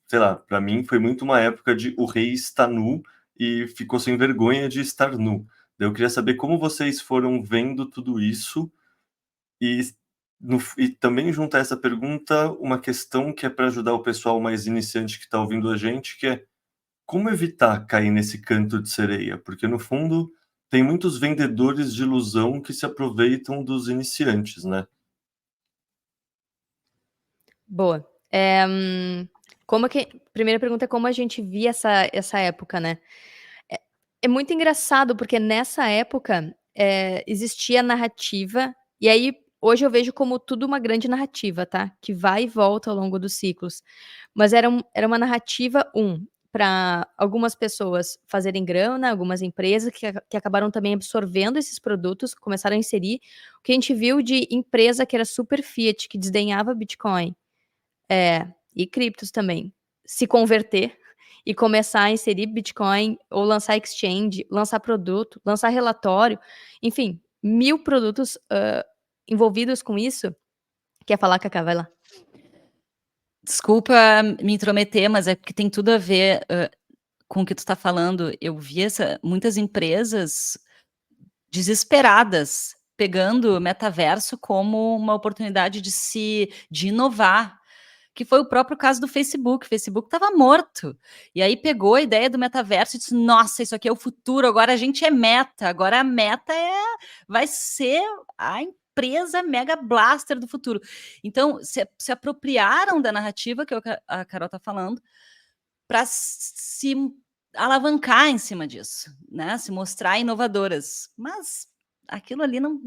sei lá, para mim foi muito uma época de o rei está nu e ficou sem vergonha de estar nu. Daí eu queria saber como vocês foram vendo tudo isso e, e também junto a essa pergunta, uma questão que é para ajudar o pessoal mais iniciante que está ouvindo a gente, que é como evitar cair nesse canto de sereia? Porque no fundo tem muitos vendedores de ilusão que se aproveitam dos iniciantes, né? Boa. Primeira pergunta é como a gente via essa época, né? É muito engraçado, porque nessa época existia narrativa, e aí hoje eu vejo como tudo uma grande narrativa, tá? Que vai e volta ao longo dos ciclos. Mas era uma narrativa, para algumas pessoas fazerem grana, algumas empresas que acabaram também absorvendo esses produtos, começaram a inserir. O que a gente viu de empresa que era super fiat, que desdenhava Bitcoin, e criptos também, se converter e começar a inserir Bitcoin ou lançar exchange, lançar produto, lançar relatório, enfim, 1000 produtos envolvidos com isso. Quer falar, Cacá? Vai lá. Desculpa me intrometer, mas é porque tem tudo a ver com o que tu está falando. Eu vi muitas empresas desesperadas pegando o metaverso como uma oportunidade de inovar, que foi o próprio caso do Facebook. O Facebook estava morto. E aí pegou a ideia do metaverso e disse: nossa, isso aqui é o futuro, agora a gente é Meta, agora a Meta vai ser a empresa mega blaster do futuro. Então, se apropriaram da narrativa que a Carol está falando para se alavancar em cima disso, né? Se mostrar inovadoras. Mas aquilo ali não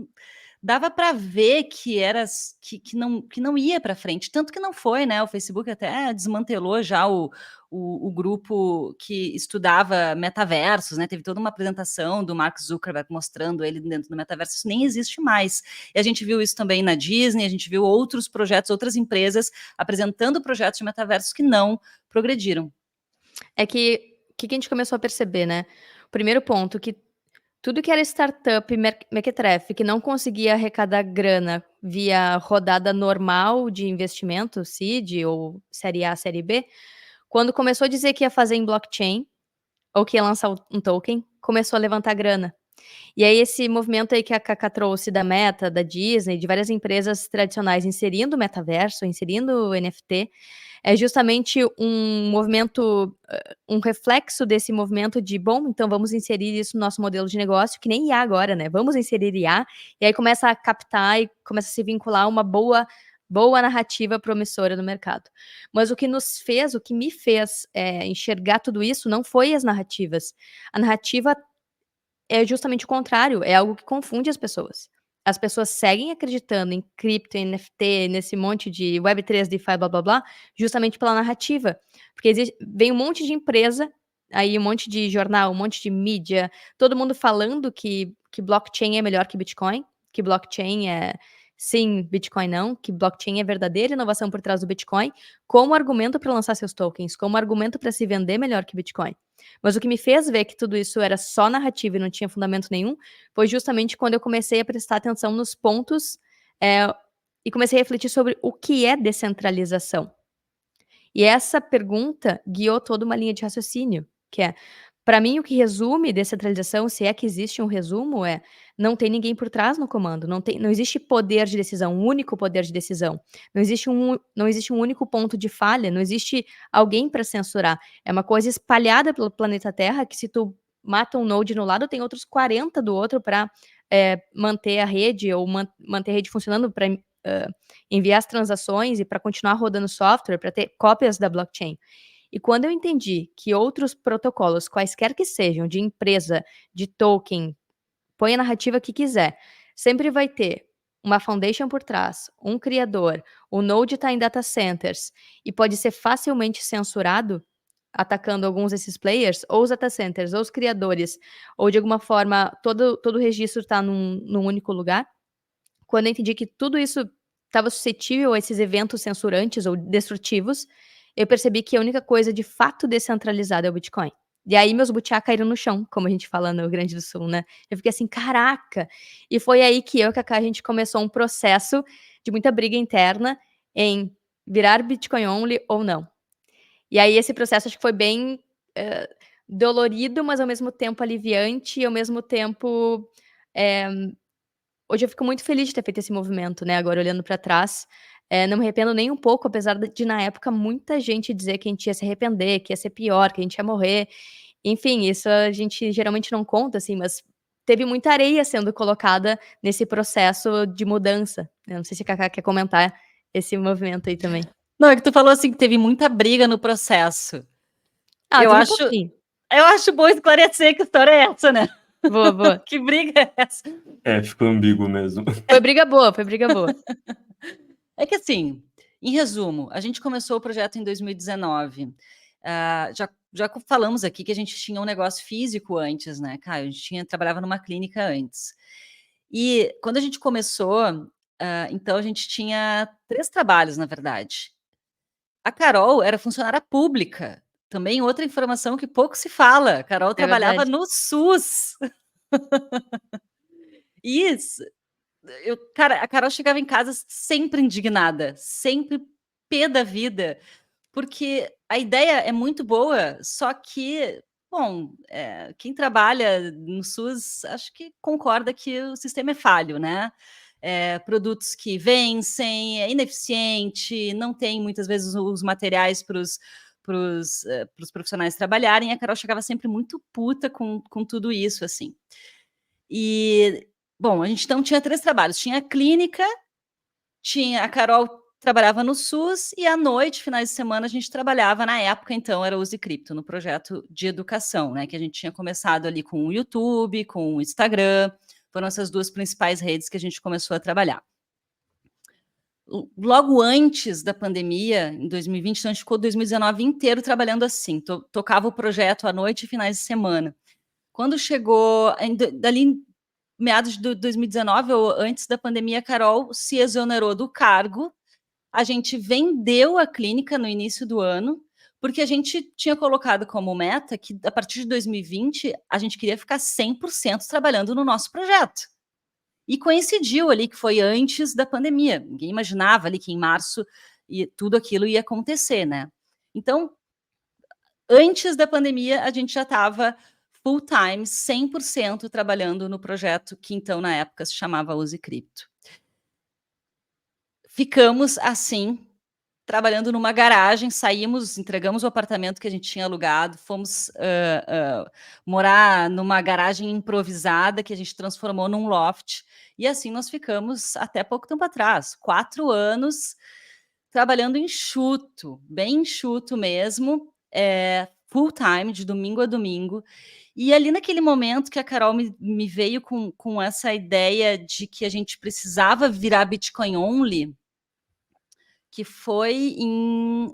dava para ver que que não ia para frente, tanto que não foi, né? O Facebook até desmantelou já o grupo que estudava metaversos, né? Teve toda uma apresentação do Mark Zuckerberg mostrando ele dentro do metaverso. Isso nem existe mais. E a gente viu isso também na Disney, a gente viu outros projetos, outras empresas apresentando projetos de metaversos que não progrediram. É que o que a gente começou a perceber, né? O primeiro ponto, que tudo que era startup e mequetrefe, que não conseguia arrecadar grana via rodada normal de investimento, seed ou série A, série B, quando começou a dizer que ia fazer em blockchain ou que ia lançar um token, começou a levantar grana. E aí esse movimento aí que a Cacá trouxe da Meta, da Disney, de várias empresas tradicionais inserindo o metaverso, inserindo o NFT, é justamente um movimento, um reflexo desse movimento de, bom, então vamos inserir isso no nosso modelo de negócio, que nem IA agora, né? Vamos inserir IA, e aí começa a captar e começa a se vincular uma boa narrativa promissora no mercado. Mas o que me fez enxergar tudo isso não foi as narrativas. A narrativa é justamente o contrário, é algo que confunde as pessoas. As pessoas seguem acreditando em cripto, em NFT, nesse monte de Web3, DeFi, blá blá blá, justamente pela narrativa. Porque vem um monte de empresa, aí um monte de jornal, um monte de mídia, todo mundo falando que blockchain é melhor que Bitcoin, que blockchain é sim, Bitcoin não, que blockchain é verdadeira inovação por trás do Bitcoin, como argumento para lançar seus tokens, como argumento para se vender melhor que Bitcoin. Mas o que me fez ver que tudo isso era só narrativa e não tinha fundamento nenhum, foi justamente quando eu comecei a prestar atenção nos pontos e comecei a refletir sobre o que é descentralização. E essa pergunta guiou toda uma linha de raciocínio, que é, para mim, o que resume descentralização, se é que existe um resumo, não tem ninguém por trás no comando, não existe poder de decisão, um único poder de decisão, não existe um único ponto de falha, não existe alguém para censurar. É uma coisa espalhada pelo planeta Terra que se tu mata um node no lado, tem outros 40 do outro para manter a rede ou manter a rede funcionando para enviar as transações e para continuar rodando software, para ter cópias da blockchain. E quando eu entendi que outros protocolos, quaisquer que sejam, de empresa, de token, põe a narrativa que quiser, sempre vai ter uma foundation por trás, um criador, o node está em data centers e pode ser facilmente censurado, atacando alguns desses players, ou os data centers, ou os criadores, ou de alguma forma todo o registro está num único lugar. Quando eu entendi que tudo isso estava suscetível a esses eventos censurantes ou destrutivos, eu percebi que a única coisa de fato descentralizada é o Bitcoin. E aí meus butiá caíram no chão, como a gente fala no Rio Grande do Sul, né? Eu fiquei assim, caraca! E foi aí que eu e a Cacá, a gente começou um processo de muita briga interna em virar Bitcoin only ou não. E aí esse processo acho que foi bem dolorido, mas ao mesmo tempo aliviante e ao mesmo tempo hoje eu fico muito feliz de ter feito esse movimento, né, agora olhando pra trás, não me arrependo nem um pouco, apesar de na época muita gente dizer que a gente ia se arrepender, que ia ser pior, que a gente ia morrer. Enfim, isso a gente geralmente não conta, assim, mas teve muita areia sendo colocada nesse processo de mudança. Eu não sei se a Cacá quer comentar esse movimento aí também. Não, é que tu falou assim que teve muita briga no processo. Teve um pouquinho. Eu acho bom esclarecer que história é essa, né? Boa, boa. Que briga é essa? Ficou ambíguo mesmo. Foi briga boa, foi briga boa. É que assim, em resumo, a gente começou o projeto em 2019. Já falamos aqui que a gente tinha um negócio físico antes, né, Caio? A gente trabalhava numa clínica antes. E quando a gente começou, então a gente tinha 3 trabalhos, na verdade. A Carol era funcionária pública. Também outra informação que pouco se fala. A Carol trabalhava verdade. no SUS. Isso. Cara, a Carol chegava em casa sempre indignada, sempre pé da vida, porque a ideia é muito boa, só que, bom, quem trabalha no SUS acho que concorda que o sistema é falho, né? Produtos que vencem, é ineficiente, não tem muitas vezes os materiais para os profissionais trabalharem. A Carol chegava sempre muito puta com tudo isso, assim. E, bom, a gente então tinha 3 trabalhos. Tinha a clínica, a Carol trabalhava no SUS e à noite, finais de semana, a gente trabalhava, na época, então, era Use Cripto, no projeto de educação, né? Que a gente tinha começado ali com o YouTube, com o Instagram. Foram essas 2 principais redes que a gente começou a trabalhar. Logo antes da pandemia, em 2020, então a gente ficou 2019 inteiro trabalhando assim. Tocava o projeto à noite e finais de semana. Quando chegou, dali meados de 2019, ou antes da pandemia, a Carol se exonerou do cargo. A gente vendeu a clínica no início do ano, porque a gente tinha colocado como meta que, a partir de 2020, a gente queria ficar 100% trabalhando no nosso projeto. E coincidiu ali que foi antes da pandemia. Ninguém imaginava ali que em março tudo aquilo ia acontecer, né? Então, antes da pandemia, a gente já estava full time, 100% trabalhando no projeto que então na época se chamava Use Cripto. Ficamos assim, trabalhando numa garagem, saímos, entregamos o apartamento que a gente tinha alugado, fomos morar numa garagem improvisada que a gente transformou num loft, e assim nós ficamos até pouco tempo atrás, 4 anos trabalhando enxuto, bem enxuto mesmo, full time, de domingo a domingo. E ali naquele momento que a Carol me veio com essa ideia de que a gente precisava virar Bitcoin only, que foi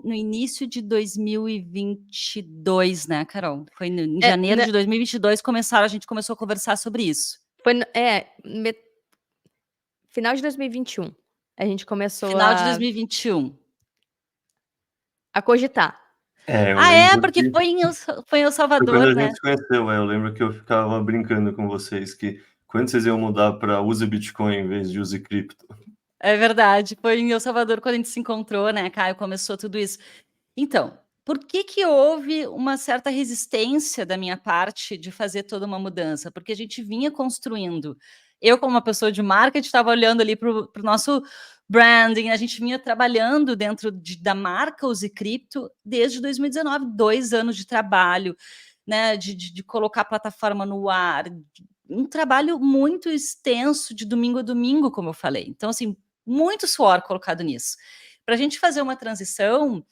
no início de 2022, né, Carol? Foi em janeiro de 2022 a gente começou a conversar sobre isso. Foi final de 2021. A gente começou Final de 2021. a cogitar. Eu lembro porque que foi em El foi Salvador, quando a né? gente se conheceu, eu lembro que eu ficava brincando com vocês que quando vocês iam mudar para Use Bitcoin em vez de Use Cripto. É verdade, foi em El Salvador quando a gente se encontrou, né, Caio? Começou tudo isso. Então, por que houve uma certa resistência da minha parte de fazer toda uma mudança? Porque a gente vinha construindo. Eu, como uma pessoa de marketing, estava olhando ali para o nosso branding, a gente vinha trabalhando dentro da marca Use Cripto desde 2019, 2 anos de trabalho, né, de colocar a plataforma no ar, um trabalho muito extenso de domingo a domingo, como eu falei. Então, assim, muito suor colocado nisso. Para a gente fazer uma transição,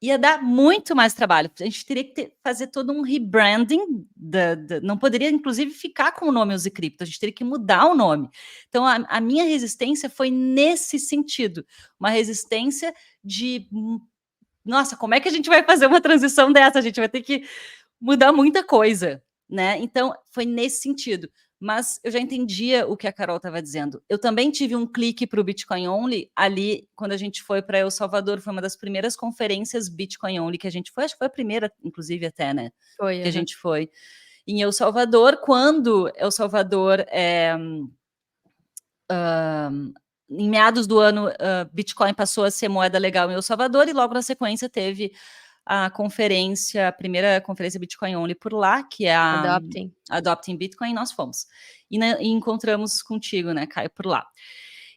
ia dar muito mais trabalho. A gente teria que fazer todo um rebranding. Não poderia, inclusive, ficar com o nome Use Cripto. A gente teria que mudar o nome. Então, a minha resistência foi nesse sentido. Uma resistência de... Nossa, como é que a gente vai fazer uma transição dessa? A gente vai ter que mudar muita coisa, né? Então, foi nesse sentido. Mas eu já entendia o que a Carol estava dizendo. Eu também tive um clique para o Bitcoin Only ali, quando a gente foi para El Salvador. Foi uma das primeiras conferências Bitcoin Only que a gente foi. Acho que foi a primeira, inclusive, até, né? Foi, que a gente foi. Em El Salvador, quando El Salvador... em meados do ano, Bitcoin passou a ser moeda legal em El Salvador e logo na sequência teve a primeira conferência Bitcoin Only por lá, que é a Adopting Bitcoin, nós fomos. E encontramos contigo, né, Caio, por lá.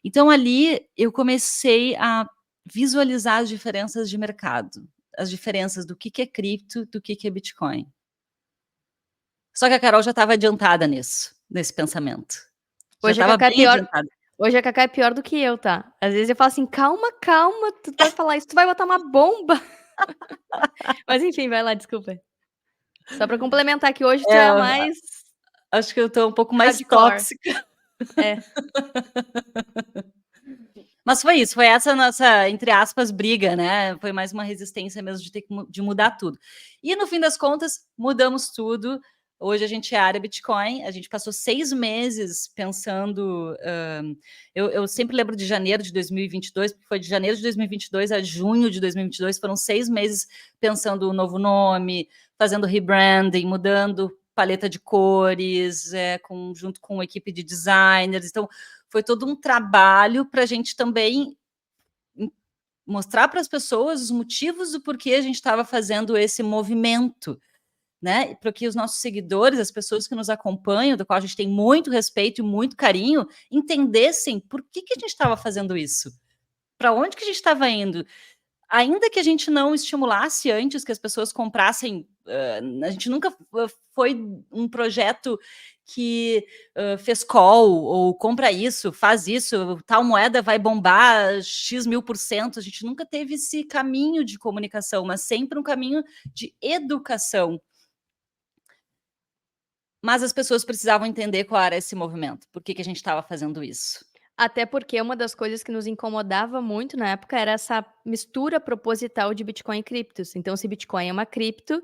Então, ali, eu comecei a visualizar as diferenças de mercado, as diferenças do que é cripto, do que é Bitcoin. Só que a Carol já estava adiantada nesse pensamento. Hoje a Cacá é pior do que eu, tá? Às vezes eu falo assim, calma, tu vai falar isso, tu vai botar uma bomba. Mas enfim, vai lá, desculpa. Só pra complementar que hoje tu é a mais... Acho que eu tô um pouco mais tóxica. Mas foi isso, foi essa nossa, entre aspas, briga, né? Foi mais uma resistência mesmo de ter de mudar tudo. E no fim das contas, mudamos tudo. Hoje a gente é área Bitcoin, a gente passou 6 meses pensando. Eu sempre lembro de janeiro de 2022, porque foi de janeiro de 2022 a junho de 2022, foram 6 meses pensando o novo nome, fazendo rebranding, mudando paleta de cores, junto com uma equipe de designers. Então, foi todo um trabalho para a gente também mostrar para as pessoas os motivos do porquê a gente estava fazendo esse movimento, né? Para que os nossos seguidores, as pessoas que nos acompanham, do qual a gente tem muito respeito e muito carinho, entendessem por que a gente estava fazendo isso, para onde que a gente estava indo. Ainda que a gente não estimulasse antes que as pessoas comprassem, a gente nunca foi um projeto que fez call ou compra isso, faz isso, tal moeda vai bombar X mil%. A gente nunca teve esse caminho de comunicação, mas sempre um caminho de educação. Mas as pessoas precisavam entender qual era esse movimento, por que a gente estava fazendo isso. Até porque uma das coisas que nos incomodava muito na época era essa mistura proposital de Bitcoin e criptos. Então, se Bitcoin é uma cripto,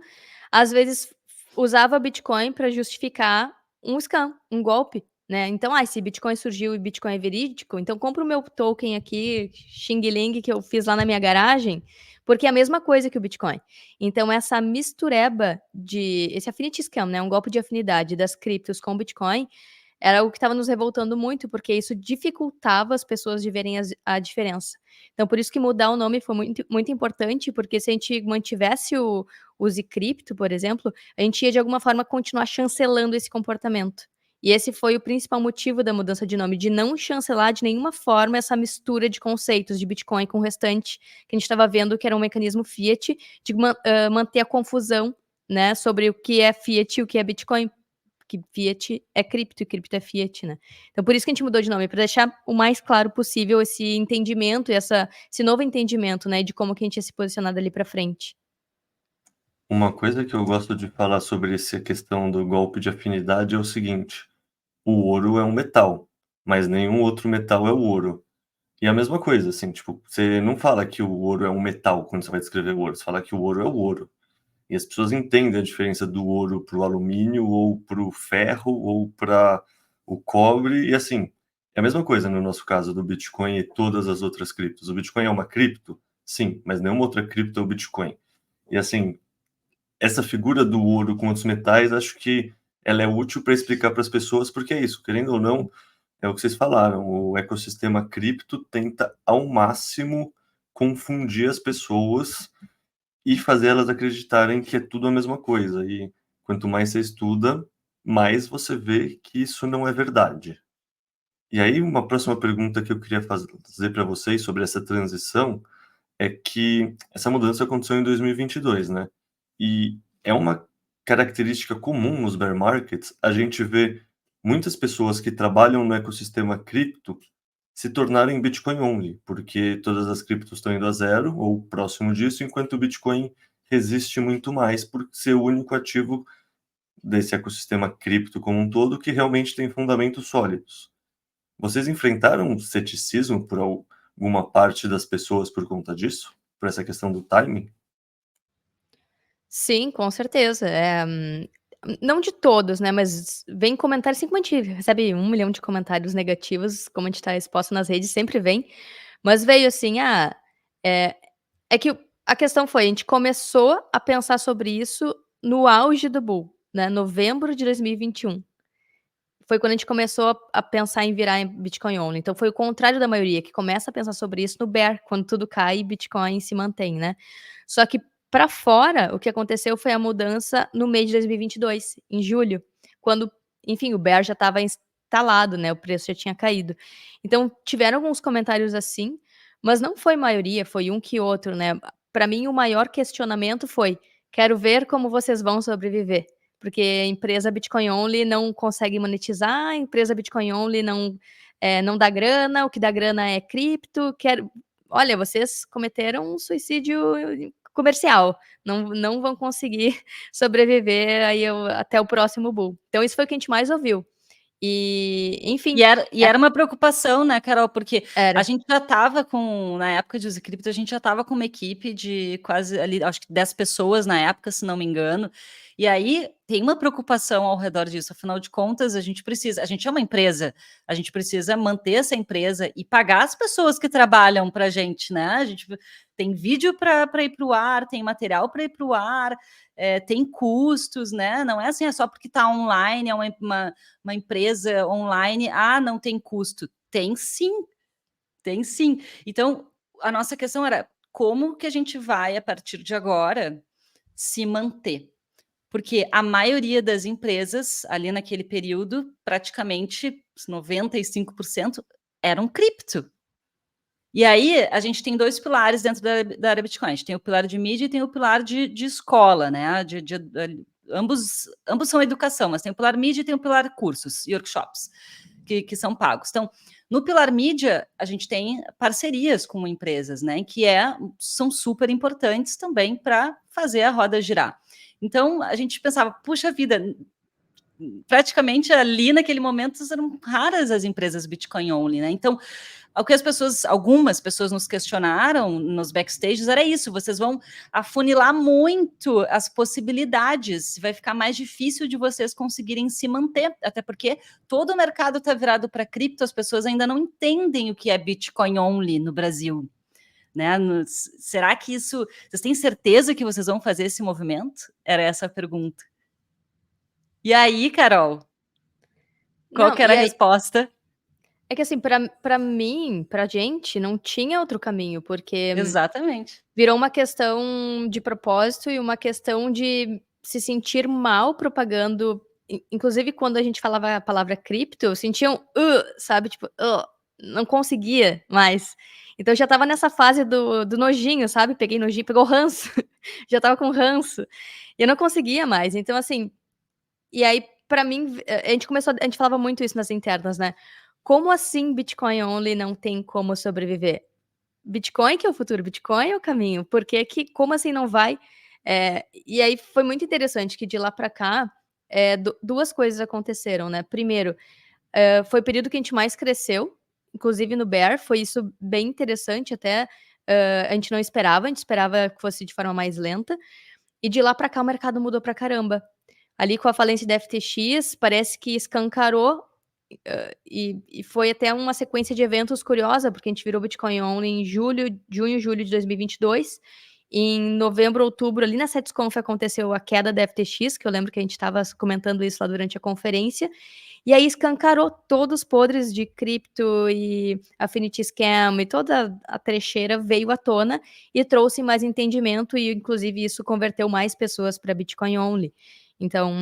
às vezes usava Bitcoin para justificar um scam, um golpe, né? Então, se Bitcoin surgiu e Bitcoin é verídico, então compra o meu token aqui, Xing Ling, que eu fiz lá na minha garagem, porque é a mesma coisa que o Bitcoin. Então, essa mistureba esse affinity scam, né? Um golpe de afinidade das criptos com o Bitcoin, era o que estava nos revoltando muito, porque isso dificultava as pessoas de verem a diferença. Então, por isso que mudar o nome foi muito, muito importante, porque se a gente mantivesse o Use Cripto, por exemplo, a gente ia de alguma forma continuar chancelando esse comportamento. E esse foi o principal motivo da mudança de nome, de não chancelar de nenhuma forma essa mistura de conceitos de Bitcoin com o restante, que a gente estava vendo que era um mecanismo fiat, de manter a confusão, né, sobre o que é fiat e o que é Bitcoin, que fiat é cripto e cripto é fiat, né? Então, por isso que a gente mudou de nome, para deixar o mais claro possível esse entendimento e esse novo entendimento, né, de como que a gente ia se posicionar dali para frente. Uma coisa que eu gosto de falar sobre essa questão do golpe de afinidade é o seguinte: o ouro é um metal, mas nenhum outro metal é o ouro. E a mesma coisa, assim, tipo, você não fala que o ouro é um metal quando você vai descrever o ouro, você fala que o ouro é o ouro. E as pessoas entendem a diferença do ouro para o alumínio, ou para o ferro, ou para o cobre, e assim, é a mesma coisa no nosso caso do Bitcoin e todas as outras criptos. O Bitcoin é uma cripto? Sim, mas nenhuma outra cripto é o Bitcoin. E assim, essa figura do ouro com outros metais, acho que ela é útil para explicar para as pessoas, porque é isso, querendo ou não, é o que vocês falaram, o ecossistema cripto tenta ao máximo confundir as pessoas e fazer elas acreditarem que é tudo a mesma coisa. E quanto mais você estuda, mais você vê que isso não é verdade. E aí, uma próxima pergunta que eu queria fazer para vocês sobre essa transição é que essa mudança aconteceu em 2022, né? E é uma característica comum nos bear markets a gente vê muitas pessoas que trabalham no ecossistema cripto se tornarem Bitcoin only, porque todas as criptos estão indo a zero ou próximo disso, enquanto o Bitcoin resiste muito mais por ser o único ativo desse ecossistema cripto como um todo que realmente tem fundamentos sólidos. Vocês enfrentaram ceticismo por alguma parte das pessoas por conta disso? Por essa questão do timing? Sim, com certeza. Não de todos, né, mas vem comentários, sempre que a gente recebe 1 milhão de comentários negativos, como a gente está exposto nas redes, sempre vem. Mas veio assim, é que a questão foi, a gente começou a pensar sobre isso no auge do bull, né, novembro de 2021. Foi quando a gente começou a pensar em virar em Bitcoin only. Então foi o contrário da maioria, que começa a pensar sobre isso no bear, quando tudo cai e Bitcoin se mantém, né. Só que para fora, o que aconteceu foi a mudança no mês de 2022, em julho, quando, enfim, o bear já estava instalado, né, o preço já tinha caído. Então tiveram alguns comentários assim, mas não foi maioria, foi um que outro, né. Para mim o maior questionamento foi: "Quero ver como vocês vão sobreviver", porque a empresa Bitcoin only não consegue monetizar, a empresa Bitcoin only não dá grana, o que dá grana é cripto, olha, vocês cometeram um suicídio comercial, não vão conseguir sobreviver aí até o próximo bull. Então isso foi o que a gente mais ouviu. E, enfim. Era uma preocupação, né, Carol? Porque Era. a gente já estava na época de Use Cripto, a gente já estava com uma equipe de quase ali, acho que 10 pessoas na época, se não me engano. E aí tem uma preocupação ao redor disso, afinal de contas, a gente é uma empresa, a gente precisa manter essa empresa e pagar as pessoas que trabalham para a gente, né? A gente tem vídeo para ir para o ar, tem material para ir para o ar, tem custos, né? Não é assim, é só porque está online, é uma empresa online, não tem custo. Tem sim, tem sim. Então, a nossa questão era como que a gente vai, a partir de agora, se manter? Porque a maioria das empresas, ali naquele período, praticamente 95% eram cripto. E aí, a gente tem 2 pilares dentro da área Bitcoin. A gente tem o pilar de mídia e tem o pilar de escola, né? Ambos são educação, mas tem o pilar mídia e tem o pilar cursos e workshops, que são pagos. Então, no pilar mídia, a gente tem parcerias com empresas, né? Que são super importantes também para fazer a roda girar. Então, a gente pensava, puxa vida, praticamente ali naquele momento eram raras as empresas Bitcoin only, né? Então, o que algumas pessoas nos questionaram nos backstages era isso: vocês vão afunilar muito as possibilidades, vai ficar mais difícil de vocês conseguirem se manter, até porque todo o mercado está virado para cripto, as pessoas ainda não entendem o que é Bitcoin only no Brasil. Né? Será que isso... Vocês têm certeza que vocês vão fazer esse movimento? Era essa a pergunta. E aí, Carol? Qual que era a resposta? É que assim, pra mim, pra gente, não tinha outro caminho, porque Exatamente. virou uma questão de propósito e uma questão de se sentir mal propagando. Inclusive, quando a gente falava a palavra cripto, eu sentia sabe? Tipo, não conseguia mais. Então, eu já tava nessa fase do nojinho, sabe? Peguei nojinho, pegou ranço. Já tava com ranço. E eu não conseguia mais. Então, assim... E aí, pra mim, a gente falava muito isso nas internas, né? Como assim Bitcoin only não tem como sobreviver? Bitcoin que é o futuro, Bitcoin é o caminho. Por que como assim não vai? E aí foi muito interessante que de lá para cá, duas coisas aconteceram, né? Primeiro, foi o período que a gente mais cresceu, inclusive no Bear, foi isso bem interessante até, a gente esperava que fosse de forma mais lenta, e de lá para cá o mercado mudou pra caramba. Ali com a falência da FTX, parece que escancarou, e foi até uma sequência de eventos curiosa, porque a gente virou Bitcoin only em junho, julho de 2022. Em novembro, outubro, ali na SetsConf aconteceu a queda da FTX, que eu lembro que a gente estava comentando isso lá durante a conferência. E aí escancarou todos os podres de cripto e Affinity Scam e toda a trecheira veio à tona e trouxe mais entendimento e, inclusive, isso converteu mais pessoas para Bitcoin only. Então,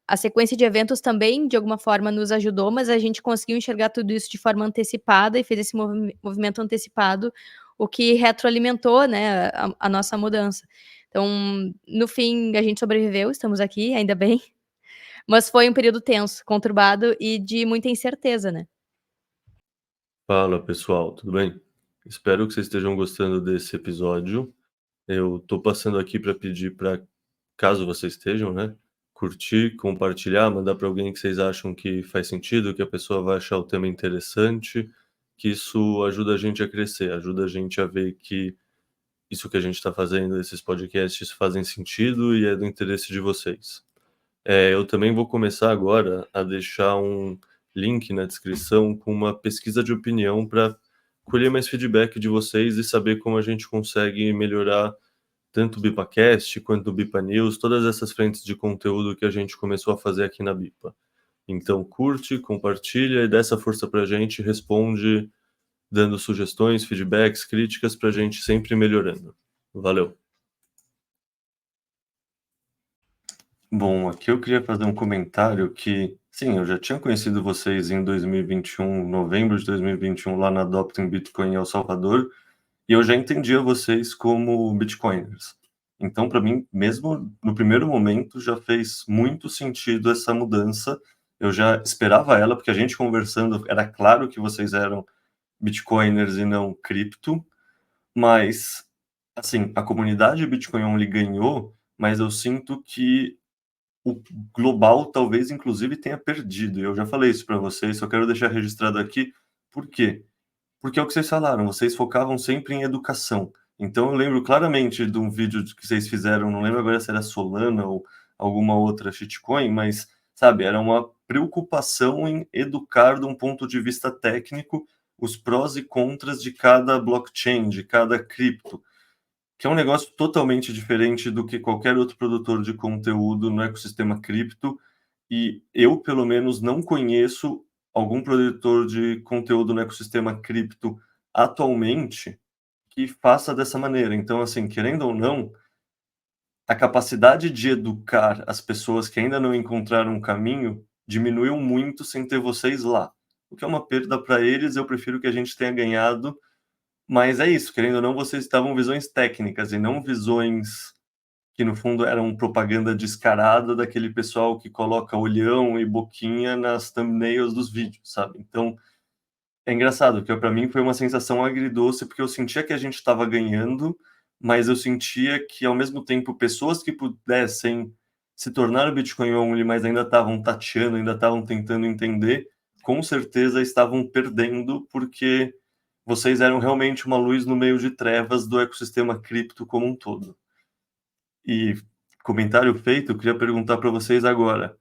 a sequência de eventos também, de alguma forma, nos ajudou, mas a gente conseguiu enxergar tudo isso de forma antecipada e fez esse movimento antecipado, o que retroalimentou, né, a nossa mudança. Então, no fim, a gente sobreviveu, estamos aqui, ainda bem, mas foi um período tenso, conturbado e de muita incerteza, né? Fala pessoal, tudo bem? Espero que vocês estejam gostando desse episódio. Eu tô passando aqui para pedir para, caso vocês estejam, né, curtir, compartilhar, mandar para alguém que vocês acham que faz sentido, que a pessoa vai achar o tema interessante, que isso ajuda a gente a crescer, ajuda a gente a ver que isso que a gente está fazendo, esses podcasts fazem sentido e é do interesse de vocês. Eu também vou começar agora a deixar um link na descrição com uma pesquisa de opinião para colher mais feedback de vocês e saber como a gente consegue melhorar tanto o BipaCast quanto o Bipa News, todas essas frentes de conteúdo que a gente começou a fazer aqui na Bipa. Então curte, compartilha e dá essa força para a gente, responde dando sugestões, feedbacks, críticas para a gente sempre melhorando. Valeu! Bom, aqui eu queria fazer um comentário que, sim, eu já tinha conhecido vocês em 2021, novembro de 2021, lá na Adopting Bitcoin em El Salvador, e eu já entendia vocês como Bitcoiners. Então, para mim, mesmo no primeiro momento, já fez muito sentido essa mudança. Eu já esperava ela, porque a gente conversando, era claro que vocês eram Bitcoiners e não cripto, mas, assim, a comunidade Bitcoin Only ganhou, mas eu sinto que o global talvez inclusive tenha perdido. Eu já falei isso para vocês, só quero deixar registrado aqui. Por quê? Porque é o que vocês falaram, vocês focavam sempre em educação. Então eu lembro claramente de um vídeo que vocês fizeram, não lembro agora se era Solana ou alguma outra shitcoin, mas, sabe, era uma preocupação em educar de um ponto de vista técnico os prós e contras de cada blockchain, de cada cripto, que é um negócio totalmente diferente do que qualquer outro produtor de conteúdo no ecossistema cripto, e eu, pelo menos, não conheço algum produtor de conteúdo no ecossistema cripto atualmente que faça dessa maneira. Então, assim, querendo ou não, a capacidade de educar as pessoas que ainda não encontraram um caminho diminuiu muito sem ter vocês lá. O que é uma perda para eles, eu prefiro que a gente tenha ganhado, mas é isso, querendo ou não, vocês estavam visões técnicas e não visões que no fundo eram propaganda descarada daquele pessoal que coloca olhão e boquinha nas thumbnails dos vídeos, sabe? Então, é engraçado, porque para mim foi uma sensação agridoce, porque eu sentia que a gente estava ganhando, mas eu sentia que, ao mesmo tempo, pessoas que pudessem se tornar o Bitcoin only, mas ainda estavam tateando, ainda estavam tentando entender, com certeza estavam perdendo, porque vocês eram realmente uma luz no meio de trevas do ecossistema cripto como um todo. E comentário feito, eu queria perguntar para vocês agora.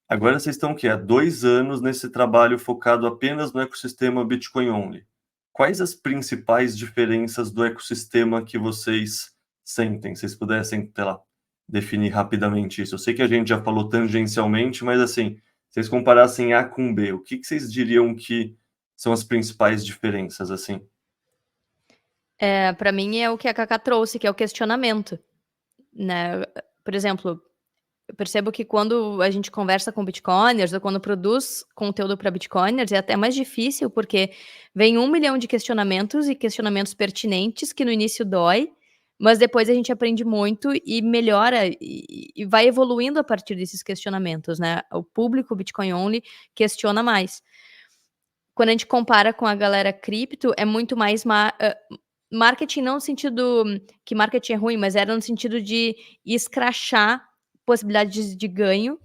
Agora vocês estão o quê? Há 2 anos nesse trabalho focado apenas no ecossistema Bitcoin Only. Quais as principais diferenças do ecossistema que vocês sentem? Se vocês pudessem, sei lá, definir rapidamente isso. Eu sei que a gente já falou tangencialmente, mas assim, se vocês comparassem A com B, o que vocês diriam que são as principais diferenças, assim? Para mim é o que a Cacá trouxe, que é o questionamento, né? Por exemplo, eu percebo que quando a gente conversa com bitcoiners ou quando produz conteúdo para bitcoiners, é até mais difícil, porque vem 1 milhão de questionamentos e questionamentos pertinentes que no início dói, mas depois a gente aprende muito e melhora e vai evoluindo a partir desses questionamentos, né? O público Bitcoin Only questiona mais. Quando a gente compara com a galera cripto, é muito mais marketing, não no sentido que marketing é ruim, mas era no sentido de escrachar possibilidades de ganho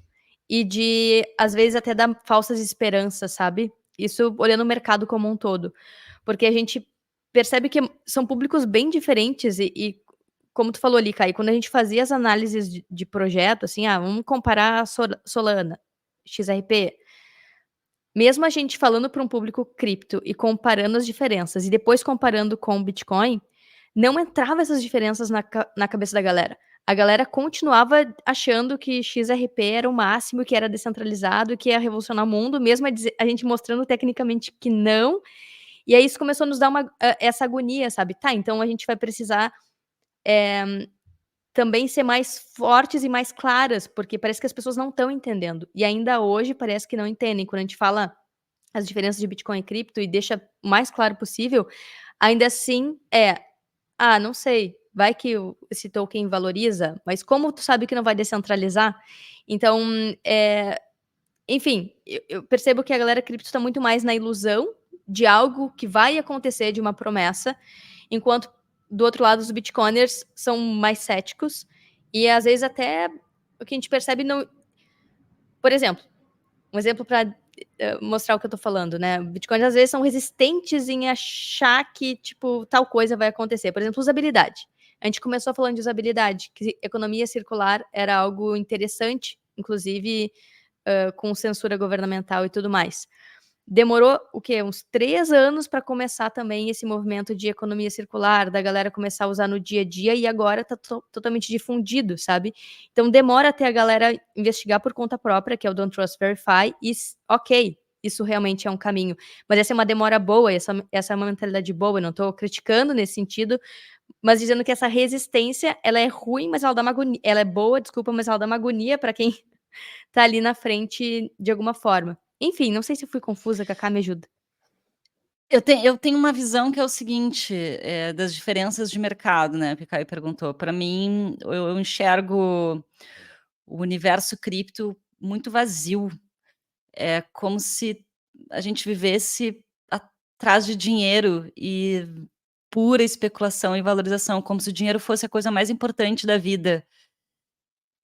e de, às vezes, até dar falsas esperanças, sabe? Isso olhando o mercado como um todo. Porque a gente percebe que são públicos bem diferentes e como tu falou ali, Kai, quando a gente fazia as análises de projeto, assim, vamos comparar a Solana, XRP, mesmo a gente falando para um público cripto e comparando as diferenças e depois comparando com o Bitcoin, não entrava essas diferenças na cabeça da galera. A galera continuava achando que XRP era o máximo, que era descentralizado, que ia revolucionar o mundo, mesmo a gente mostrando tecnicamente que não. E aí isso começou a nos dar essa agonia, sabe? Tá, então a gente vai precisar também ser mais fortes e mais claras, porque parece que as pessoas não estão entendendo. E ainda hoje parece que não entendem. Quando a gente fala as diferenças de Bitcoin e cripto e deixa o mais claro possível, ainda assim não sei, vai que esse token valoriza, mas como tu sabe que não vai descentralizar? Então, enfim, eu percebo que a galera cripto está muito mais na ilusão de algo que vai acontecer, de uma promessa, enquanto do outro lado os bitcoiners são mais céticos e às vezes até o que a gente percebe não. Por exemplo, um exemplo para mostrar o que eu tô falando, né? Bitcoins às vezes são resistentes em achar que, tipo, tal coisa vai acontecer. Por exemplo, usabilidade. A gente começou falando de usabilidade, que economia circular era algo interessante, inclusive com censura governamental e tudo mais. Demorou o quê? Uns 3 anos para começar também esse movimento de economia circular, da galera começar a usar no dia a dia e agora tá totalmente difundido, sabe? Então demora até a galera investigar por conta própria, que é o Don't Trust Verify, e ok, isso realmente é um caminho. Mas essa é uma demora boa, essa é uma mentalidade boa, eu não tô criticando nesse sentido, mas dizendo que essa resistência, ela é ruim, mas ela dá uma agonia, ela é boa, desculpa, mas ela dá uma agonia para quem tá ali na frente de alguma forma. Enfim, não sei se eu fui confusa, Cacá, me ajuda. Eu tenho uma visão que é o seguinte, das diferenças de mercado, né, que o Caio perguntou. Para mim, eu enxergo o universo cripto muito vazio. É como se a gente vivesse atrás de dinheiro e pura especulação e valorização, como se o dinheiro fosse a coisa mais importante da vida.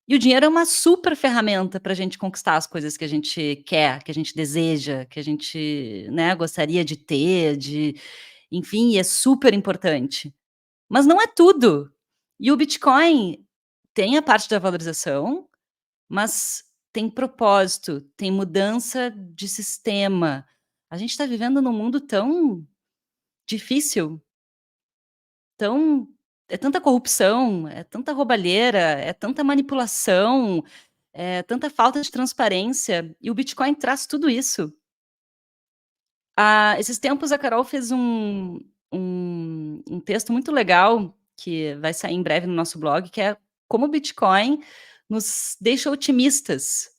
E o dinheiro é uma super ferramenta para a gente conquistar as coisas que a gente quer, que a gente deseja, que a gente, né, gostaria de ter, enfim, é super importante. Mas não é tudo. E o Bitcoin tem a parte da valorização, mas tem propósito, tem mudança de sistema. A gente está vivendo num mundo tão difícil, tão é tanta corrupção, é tanta roubalheira, é tanta manipulação, é tanta falta de transparência, e o Bitcoin traz tudo isso. Esses tempos a Carol fez um texto muito legal, que vai sair em breve no nosso blog, que é como o Bitcoin nos deixa otimistas.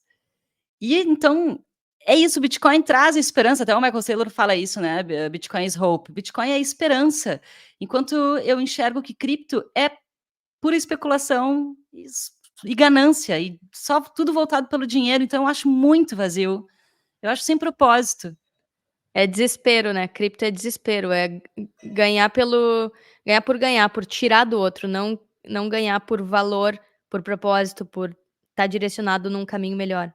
E então, é isso, o Bitcoin traz esperança, até o Michael Saylor fala isso, né? Bitcoin is hope. Bitcoin é esperança. Enquanto eu enxergo que cripto é pura especulação e ganância, e só tudo voltado pelo dinheiro, então eu acho muito vazio. Eu acho sem propósito. É desespero, né? Cripto é desespero, é ganhar por ganhar, por tirar do outro, não ganhar por valor, por propósito, por estar direcionado num caminho melhor.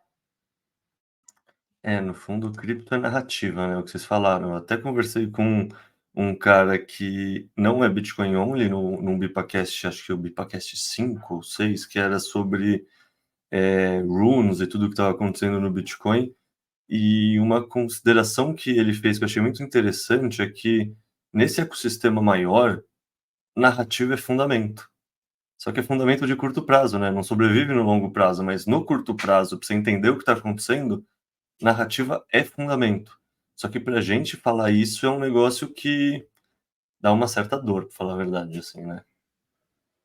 No fundo, cripto é narrativa, né? O que vocês falaram. Eu até conversei com um cara que não é Bitcoin only num Bipacast, acho que é o Bipacast 5 ou 6, que era sobre runes e tudo que estava acontecendo no Bitcoin. E uma consideração que ele fez que eu achei muito interessante é que nesse ecossistema maior, narrativa é fundamento. Só que é fundamento de curto prazo, né? Não sobrevive no longo prazo, mas no curto prazo, para você entender o que está acontecendo, narrativa é fundamento. Só que pra gente falar isso é um negócio que dá uma certa dor, pra falar a verdade, assim, né?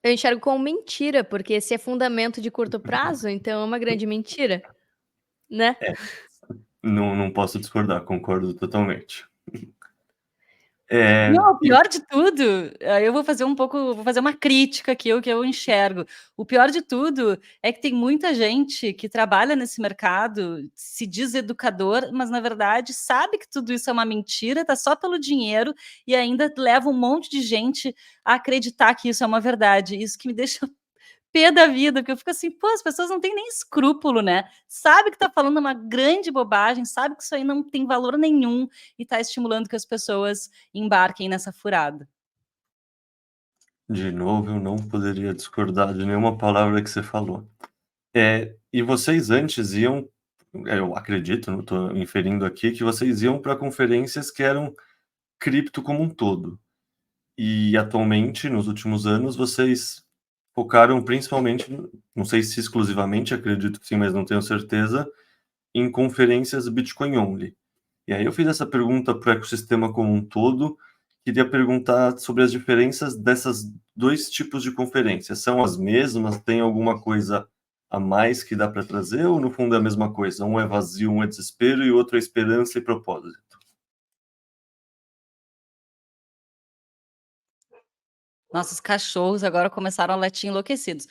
Eu enxergo como mentira, porque se é fundamento de curto prazo, então é uma grande mentira, né? Não posso discordar, concordo totalmente. É, Não, o e pior de tudo, eu vou fazer uma crítica aqui, o que eu enxergo. O pior de tudo é que tem muita gente que trabalha nesse mercado, se diz educador, mas na verdade sabe que tudo isso é uma mentira, tá só pelo dinheiro e ainda leva um monte de gente a acreditar que isso é uma verdade. Isso que me deixa pé da vida, porque eu fico assim, pô, as pessoas não têm nem escrúpulo, né? Sabe que tá falando uma grande bobagem, sabe que isso aí não tem valor nenhum e tá estimulando que as pessoas embarquem nessa furada. de novo, eu não poderia discordar de nenhuma palavra que você falou. E vocês antes iam, eu acredito, não estou inferindo aqui, que vocês iam para conferências que eram cripto como um todo. E atualmente, nos últimos anos, vocês focaram principalmente, não sei se exclusivamente, acredito que sim, mas não tenho certeza, em conferências Bitcoin only. E aí eu fiz essa pergunta para o ecossistema como um todo, queria perguntar sobre as diferenças dessas dois tipos de conferências. São as mesmas? Tem alguma coisa a mais que dá para trazer ou no fundo é a mesma coisa? Um é vazio, um é desespero e o outro é esperança e propósito. Nossos cachorros agora começaram a latir enlouquecidos.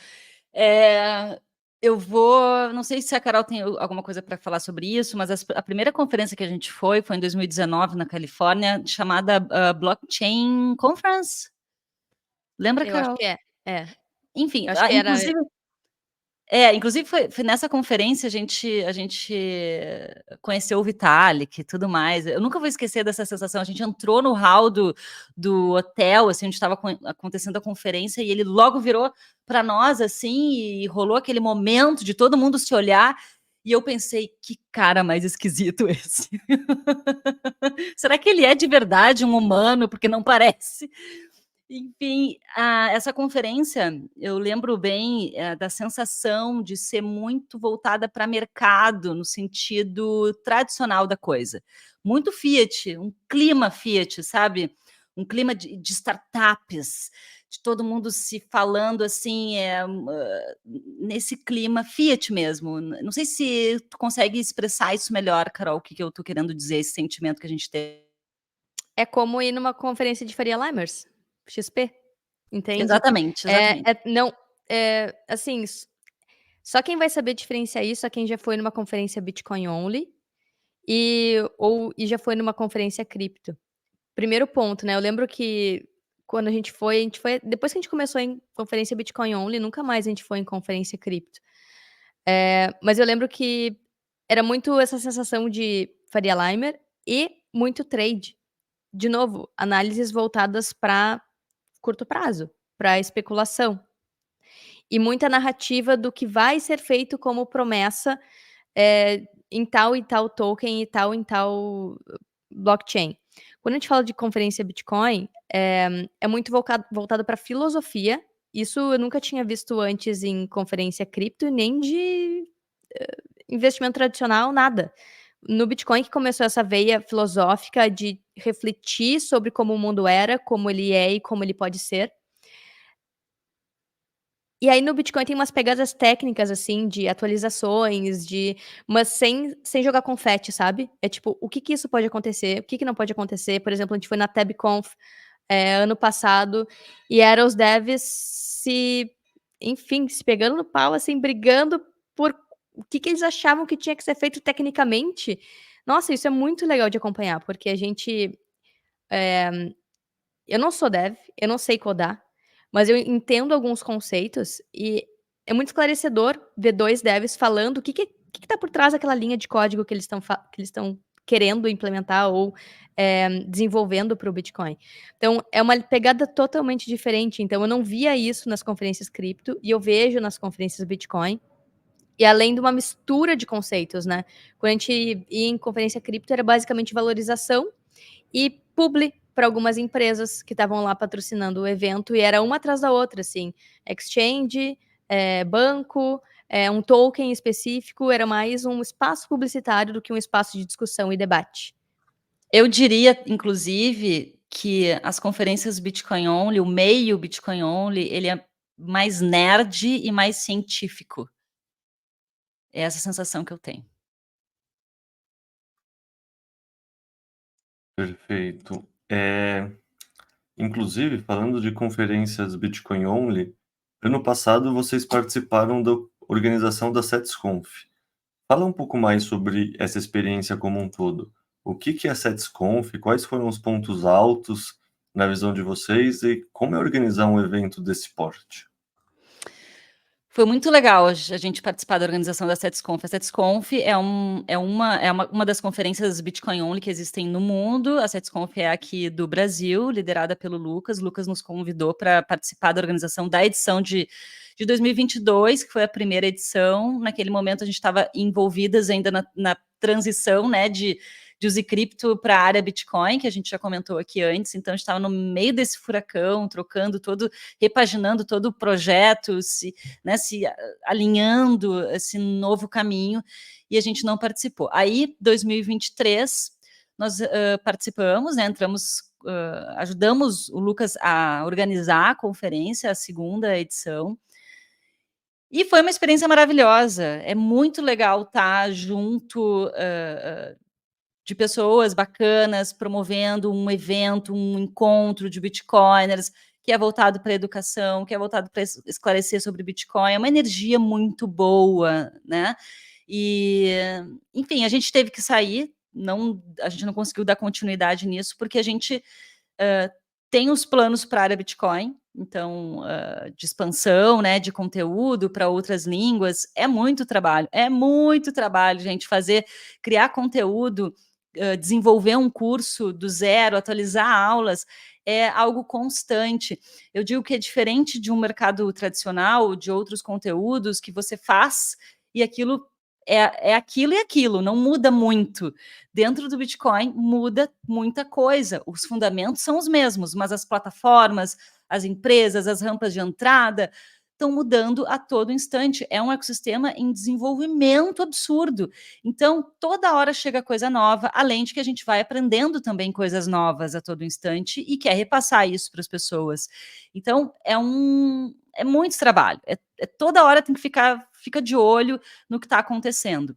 É, eu vou, não sei se a Carol tem alguma coisa para falar sobre isso, mas a primeira conferência que a gente foi em 2019 na Califórnia, chamada Blockchain Conference. Lembra, Eu acho Carol? que é. É. Enfim, Eu acho que era. inclusive foi nessa conferência a gente conheceu o Vitalik e tudo mais. Eu nunca vou esquecer dessa sensação. A gente entrou no hall do hotel, assim, onde estava acontecendo a conferência, e ele logo virou para nós, assim, e rolou aquele momento de todo mundo se olhar. E eu pensei, que cara mais esquisito esse. Será que ele é de verdade um humano? Porque não parece. Enfim, essa conferência, eu lembro bem, da sensação de ser muito voltada para mercado, no sentido tradicional da coisa. Muito Fiat, um clima Fiat, sabe? Um clima de startups, de todo mundo se falando assim, nesse clima Fiat mesmo. Não sei se tu consegue expressar isso melhor, Carol, o que eu estou querendo dizer, esse sentimento que a gente teve. É como ir numa conferência de Faria Limers, XP, entende? Exatamente, exatamente. Não, assim, só quem vai saber diferenciar isso é quem já foi numa conferência Bitcoin only e já foi numa conferência cripto. Primeiro ponto, né, eu lembro que quando a gente foi depois que a gente começou em conferência Bitcoin only, nunca mais a gente foi em conferência cripto. Mas eu lembro que era muito essa sensação de Faria Limer e muito trade. De novo, análises voltadas para curto prazo, para especulação. e muita narrativa do que vai ser feito como promessa, em tal e tal token e tal em tal blockchain. Quando a gente fala de conferência Bitcoin, é muito voltado para filosofia. Isso eu nunca tinha visto antes em conferência cripto, nem de investimento tradicional, nada. No Bitcoin que começou essa veia filosófica de refletir sobre como o mundo era, como ele é e como ele pode ser. E aí no Bitcoin tem umas pegadas técnicas, assim, de atualizações, mas sem jogar confete, sabe. É tipo, o que que isso pode acontecer, o que que não pode acontecer. Por exemplo, a gente foi na TabConf, ano passado, e eram os devs enfim, se pegando no pau, assim, brigando por o que que eles achavam que tinha que ser feito tecnicamente. Nossa, isso é muito legal de acompanhar, porque a gente, eu não sou dev, eu não sei codar, mas eu entendo alguns conceitos e é muito esclarecedor ver 2 devs falando o que tá por trás daquela linha de código que eles estão querendo implementar ou, desenvolvendo para o Bitcoin. Então é uma pegada totalmente diferente, então eu não via isso nas conferências cripto e eu vejo nas conferências Bitcoin, e além de uma mistura de conceitos, né. Quando a gente ia em conferência cripto era basicamente valorização e publi para algumas empresas que estavam lá patrocinando o evento, e era uma atrás da outra, assim, exchange, banco, um token específico, era mais um espaço publicitário do que um espaço de discussão e debate. Eu diria, inclusive, que as conferências Bitcoin Only, o meio Bitcoin Only, ele é mais nerd e mais científico. É essa sensação que eu tenho. Perfeito. Inclusive, falando de conferências Bitcoin Only, ano passado vocês participaram da organização da SetsConf. Fala um pouco mais sobre essa experiência como um todo. O que que é a SetsConf? Quais foram os pontos altos na visão de vocês e como é organizar um evento desse porte? Foi muito legal a gente participar da organização da SetsConf. A SetsConf é uma das conferências Bitcoin Only que existem no mundo. A SetsConf é aqui do Brasil, liderada pelo Lucas. O Lucas nos convidou para participar da organização da edição de 2022, que foi a primeira edição. Naquele momento a gente estava envolvidas ainda na transição, né, de use cripto para a área Bitcoin, que a gente já comentou aqui antes. Então a gente estava no meio desse furacão, repaginando todo o projeto, se alinhando esse novo caminho, e a gente não participou. Aí, 2023, nós participamos, né, ajudamos o Lucas a organizar a conferência, a segunda edição, e foi uma experiência maravilhosa. É muito legal estar junto de pessoas bacanas promovendo um evento, um encontro de bitcoiners, que é voltado para a educação, que é voltado para esclarecer sobre Bitcoin. É uma energia muito boa, né? E, enfim, a gente teve que sair, a gente não conseguiu dar continuidade nisso, porque a gente tem os planos para a área Bitcoin, então, de expansão, né, de conteúdo para outras línguas. É muito trabalho, gente, criar conteúdo, desenvolver um curso do zero, atualizar aulas, é algo constante. Eu digo que é diferente de um mercado tradicional, de outros conteúdos que você faz e aquilo é aquilo e aquilo, não muda muito. Dentro do Bitcoin muda muita coisa, os fundamentos são os mesmos, mas as plataformas, as empresas, as rampas de entrada estão mudando a todo instante. É um ecossistema em desenvolvimento absurdo. Então, toda hora chega coisa nova, além de que a gente vai aprendendo também coisas novas a todo instante e quer repassar isso para as pessoas. Então, é muito trabalho. Toda hora tem que fica de olho no que está acontecendo.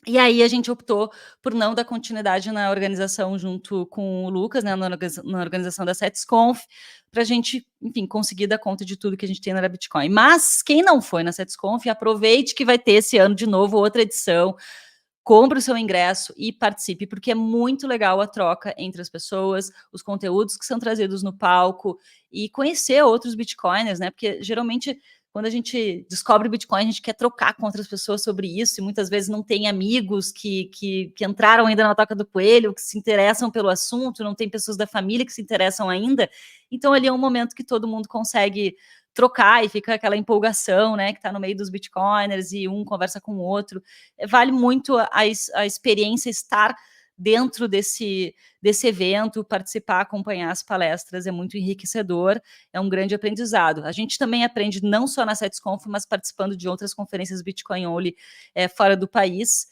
E aí a gente optou por não dar continuidade na organização junto com o Lucas, né, na organização da SetsConf, para a gente, enfim, conseguir dar conta de tudo que a gente tem na Bitcoin. Mas quem não foi na SetsConf, aproveite que vai ter esse ano de novo outra edição, compre o seu ingresso e participe, porque é muito legal a troca entre as pessoas, os conteúdos que são trazidos no palco e conhecer outros Bitcoiners, né, porque geralmente quando a gente descobre o Bitcoin, a gente quer trocar com outras pessoas sobre isso, e muitas vezes não tem amigos que entraram ainda na toca do coelho, que se interessam pelo assunto, não tem pessoas da família que se interessam ainda. Então, ali é um momento que todo mundo consegue trocar e fica aquela empolgação, né, que está no meio dos bitcoiners e um conversa com o outro. Vale muito a experiência estar dentro desse evento, participar, acompanhar as palestras, é muito enriquecedor, é um grande aprendizado. A gente também aprende não só na SetsConf, mas participando de outras conferências Bitcoin Only fora do país.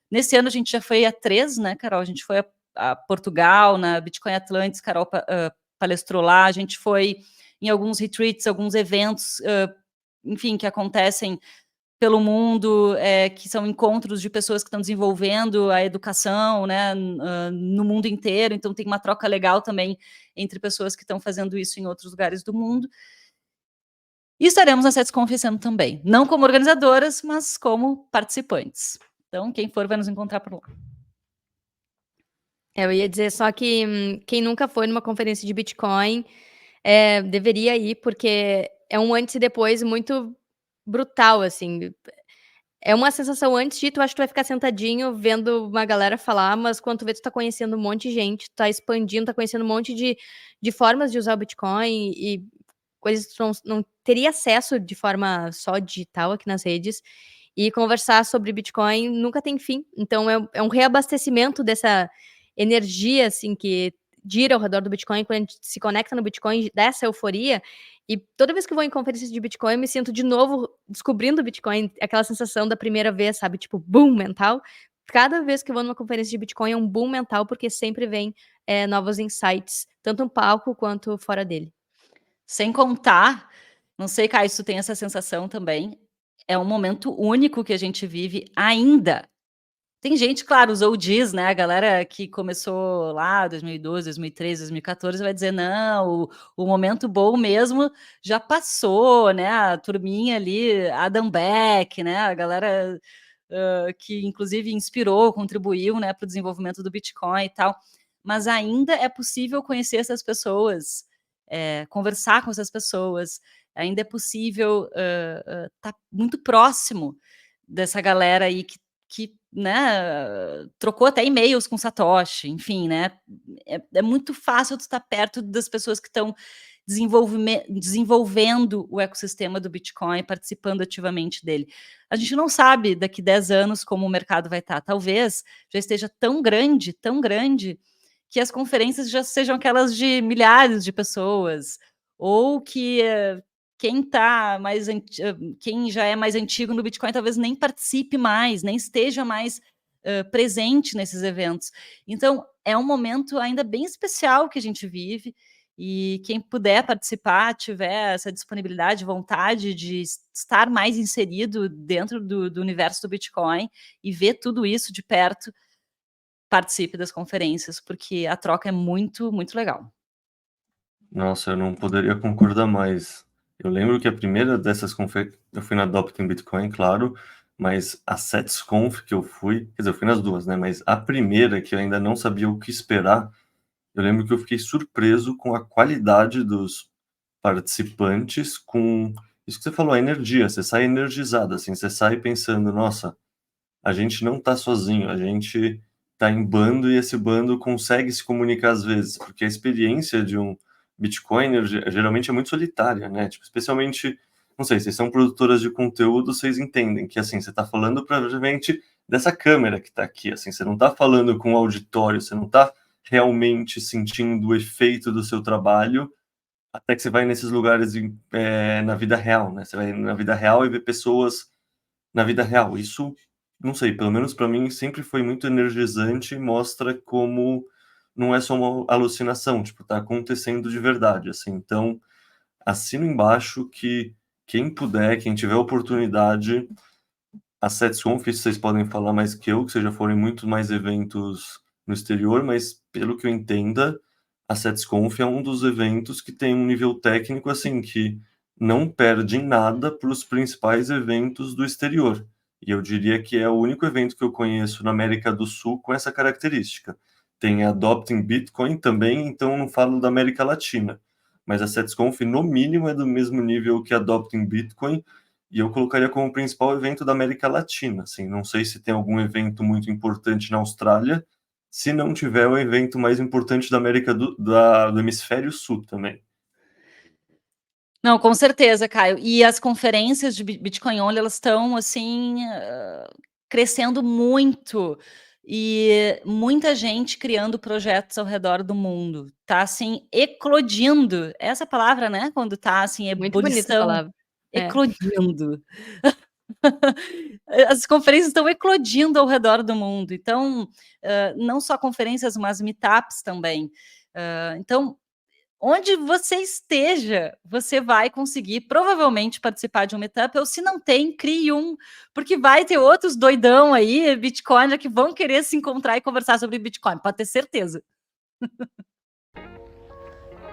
Nesse ano a gente já foi a 3, né, Carol? A gente foi a Portugal, na Bitcoin Atlantis, Carol palestrou lá, a gente foi em alguns retreats, alguns eventos, enfim, que acontecem pelo mundo, que são encontros de pessoas que estão desenvolvendo a educação, né, no mundo inteiro, então tem uma troca legal também entre pessoas que estão fazendo isso em outros lugares do mundo. E estaremos na SetsConf esse ano também, não como organizadoras, mas como participantes. Então, quem for vai nos encontrar por lá. Eu ia dizer só que quem nunca foi numa conferência de Bitcoin deveria ir, porque é um antes e depois muito brutal, assim. É uma sensação antes de tu acha que tu vai ficar sentadinho vendo uma galera falar, mas quando tu vê, tu tá conhecendo um monte de gente, tu tá expandindo, tá conhecendo um monte de formas de usar o Bitcoin e coisas que tu não teria acesso de forma só digital aqui nas redes. E conversar sobre Bitcoin nunca tem fim. Então é um reabastecimento dessa energia, assim, que gira ao redor do Bitcoin, quando a gente se conecta no Bitcoin, dá essa euforia. E toda vez que eu vou em conferências de Bitcoin, eu me sinto de novo descobrindo o Bitcoin, aquela sensação da primeira vez, sabe? Tipo, boom mental. Cada vez que eu vou numa conferência de Bitcoin é um boom mental, porque sempre vem novos insights, tanto no palco quanto fora dele. Sem contar, não sei, Caio, se tu tem essa sensação também, é um momento único que a gente vive ainda. Tem gente, claro, os OGs, né, a galera que começou lá 2012, 2013, 2014 vai dizer: "Não, o momento bom mesmo já passou", né, a turminha ali, Adam Back, né, a galera, que inclusive inspirou, contribuiu, né, para o desenvolvimento do Bitcoin e tal. Mas ainda é possível conhecer essas pessoas, conversar com essas pessoas, ainda é possível, estar muito próximo dessa galera aí que, né, trocou até e-mails com Satoshi, enfim, né, é muito fácil tu estar perto das pessoas que estão desenvolvendo o ecossistema do Bitcoin, participando ativamente dele. A gente não sabe daqui 10 anos como o mercado vai estar, talvez já esteja tão grande, que as conferências já sejam aquelas de milhares de pessoas, ou que quem já é mais antigo no Bitcoin talvez nem participe mais, nem esteja mais presente nesses eventos. Então, é um momento ainda bem especial que a gente vive, e quem puder participar, tiver essa disponibilidade, vontade de estar mais inserido dentro do universo do Bitcoin e ver tudo isso de perto, participe das conferências, porque a troca é muito, muito legal. Nossa, eu não poderia concordar mais. Eu lembro que a primeira dessas eu fui na Adopting Bitcoin, claro, mas a SetsConf que eu fui, quer dizer, eu fui nas duas, né? Mas a primeira, que eu ainda não sabia o que esperar, eu lembro que eu fiquei surpreso com a qualidade dos participantes, com isso que você falou, a energia. Você sai energizado, assim, você sai pensando, nossa, a gente não tá sozinho, a gente tá em bando e esse bando consegue se comunicar às vezes, porque a experiência de um Bitcoiner geralmente é muito solitária, né? Tipo, especialmente, não sei, vocês são produtoras de conteúdo, vocês entendem que, assim, você tá falando provavelmente dessa câmera que tá aqui, assim, você não tá falando com o auditório, você não tá realmente sentindo o efeito do seu trabalho, até que você vai nesses lugares na vida real, né? Você vai na vida real e vê pessoas na vida real. Isso, não sei, pelo menos para mim sempre foi muito energizante e mostra como não é só uma alucinação, tipo, tá acontecendo de verdade, assim. Então, assino embaixo que quem puder, quem tiver oportunidade, a SetsConf, isso vocês podem falar mais que eu, que vocês já foram em muito mais eventos no exterior, mas pelo que eu entenda, a SetsConf é um dos eventos que tem um nível técnico, assim, que não perde em nada para os principais eventos do exterior. E eu diria que é o único evento que eu conheço na América do Sul com essa característica. Tem a Adopting Bitcoin também, então não falo da América Latina. Mas a SetsConf, no mínimo, é do mesmo nível que a Adopting Bitcoin, e eu colocaria como principal evento da América Latina. Assim, não sei se tem algum evento muito importante na Austrália, se não tiver o evento mais importante da América do Hemisfério Sul também. Não, com certeza, Caio. E as conferências de Bitcoin Only, elas estão, assim, crescendo muito, e muita gente criando projetos ao redor do mundo. Tá, assim, eclodindo. Essa palavra, né, quando tá, assim, Muito bonita a ebulição. palavra. É. Eclodindo. As conferências estão eclodindo ao redor do mundo. Então, não só conferências, mas meetups também. Então, onde você esteja, você vai conseguir provavelmente participar de um meetup, ou se não tem, crie um, porque vai ter outros doidão aí, Bitcoiner, que vão querer se encontrar e conversar sobre Bitcoin, pode ter certeza.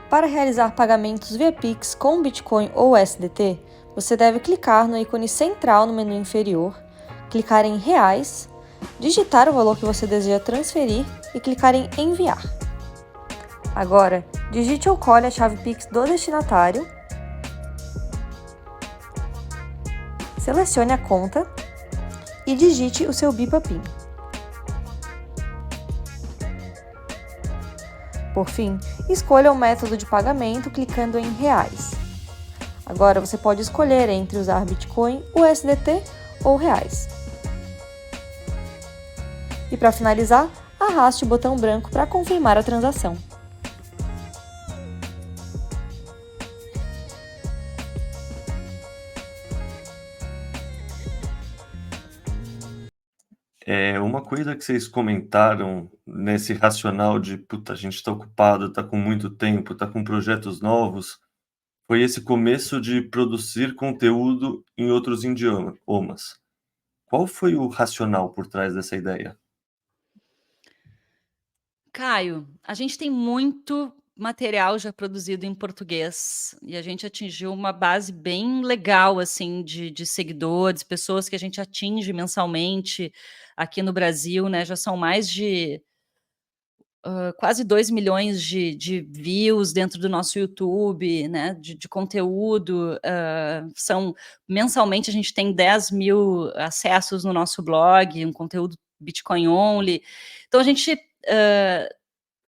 Para realizar pagamentos via Pix com Bitcoin ou USDT, você deve clicar no ícone central no menu inferior, clicar em Reais, digitar o valor que você deseja transferir e clicar em Enviar. Agora, digite ou colhe a chave Pix do destinatário, selecione a conta e digite o seu BIPA-PIN. Por fim, escolha o método de pagamento clicando em Reais. Agora você pode escolher entre usar Bitcoin, USDT ou Reais. E para finalizar, arraste o botão branco para confirmar a transação. Uma coisa que vocês comentaram nesse racional de, puta, a gente está ocupado, está com muito tempo, está com projetos novos, foi esse começo de produzir conteúdo em outros idiomas. Qual foi o racional por trás dessa ideia? Caio, a gente tem muito material já produzido em português e a gente atingiu uma base bem legal, assim, de seguidores, pessoas que a gente atinge mensalmente aqui no Brasil, né? Já são mais de quase 2 milhões de views dentro do nosso YouTube, né? De conteúdo. Mensalmente a gente tem 10 mil acessos no nosso blog, um conteúdo Bitcoin only. Então a gente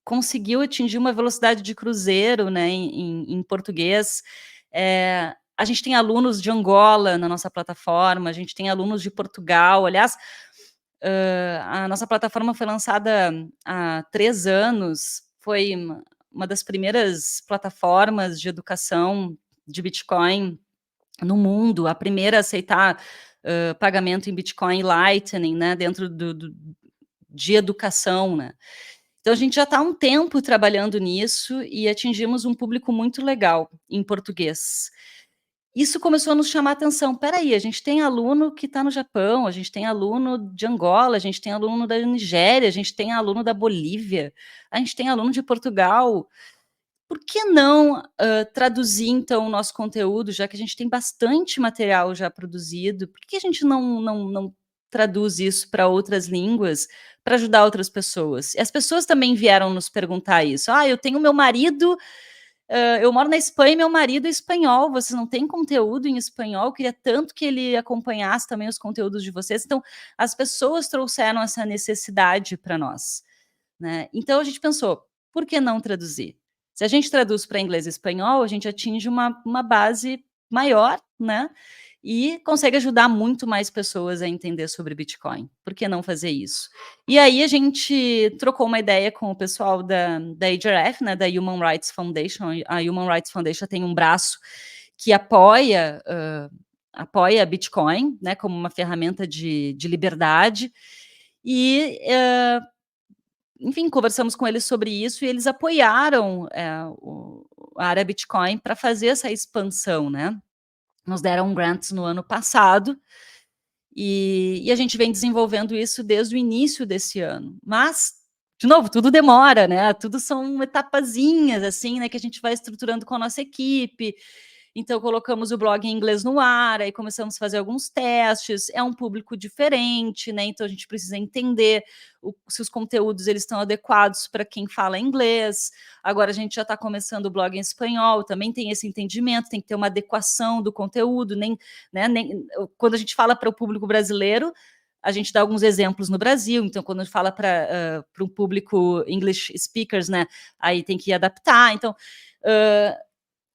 conseguiu atingir uma velocidade de cruzeiro, né, em português. A gente tem alunos de Angola na nossa plataforma, a gente tem alunos de Portugal. Aliás, a nossa plataforma foi lançada há 3 anos, foi uma das primeiras plataformas de educação de Bitcoin no mundo, a primeira a aceitar pagamento em Bitcoin e Lightning, né, dentro de educação, né. Então a gente já está há um tempo trabalhando nisso e atingimos um público muito legal em português. Isso começou a nos chamar a atenção. Espera aí, a gente tem aluno que está no Japão, a gente tem aluno de Angola, a gente tem aluno da Nigéria, a gente tem aluno da Bolívia, a gente tem aluno de Portugal. Por que não traduzir, então, o nosso conteúdo, já que a gente tem bastante material já produzido? Por que a gente não traduz isso para outras línguas, para ajudar outras pessoas? E as pessoas também vieram nos perguntar isso. Eu tenho meu marido, eu moro na Espanha e meu marido é espanhol, vocês não têm conteúdo em espanhol? Eu queria tanto que ele acompanhasse também os conteúdos de vocês. Então, as pessoas trouxeram essa necessidade para nós, né? Então, a gente pensou, por que não traduzir? Se a gente traduz para inglês e espanhol, a gente atinge uma base maior, né? E consegue ajudar muito mais pessoas a entender sobre Bitcoin. Por que não fazer isso? E aí a gente trocou uma ideia com o pessoal da HRF, né, da Human Rights Foundation. A Human Rights Foundation tem um braço que apoia a Bitcoin, né, como uma ferramenta de liberdade. E enfim, conversamos com eles sobre isso e eles apoiaram a área Bitcoin para fazer essa expansão, né? Nos deram grants no ano passado e a gente vem desenvolvendo isso desde o início desse ano. Mas, de novo, tudo demora, né? Tudo são etapazinhas, assim, né? Que a gente vai estruturando com a nossa equipe. Então, colocamos o blog em inglês no ar, aí começamos a fazer alguns testes. É um público diferente, né? Então, a gente precisa entender se os conteúdos eles estão adequados para quem fala inglês. Agora, a gente já está começando o blog em espanhol, também tem esse entendimento, tem que ter uma adequação do conteúdo. Quando a gente fala para o público brasileiro, a gente dá alguns exemplos no Brasil. Então, quando a gente fala para um público English speakers, né? Aí tem que adaptar. Então,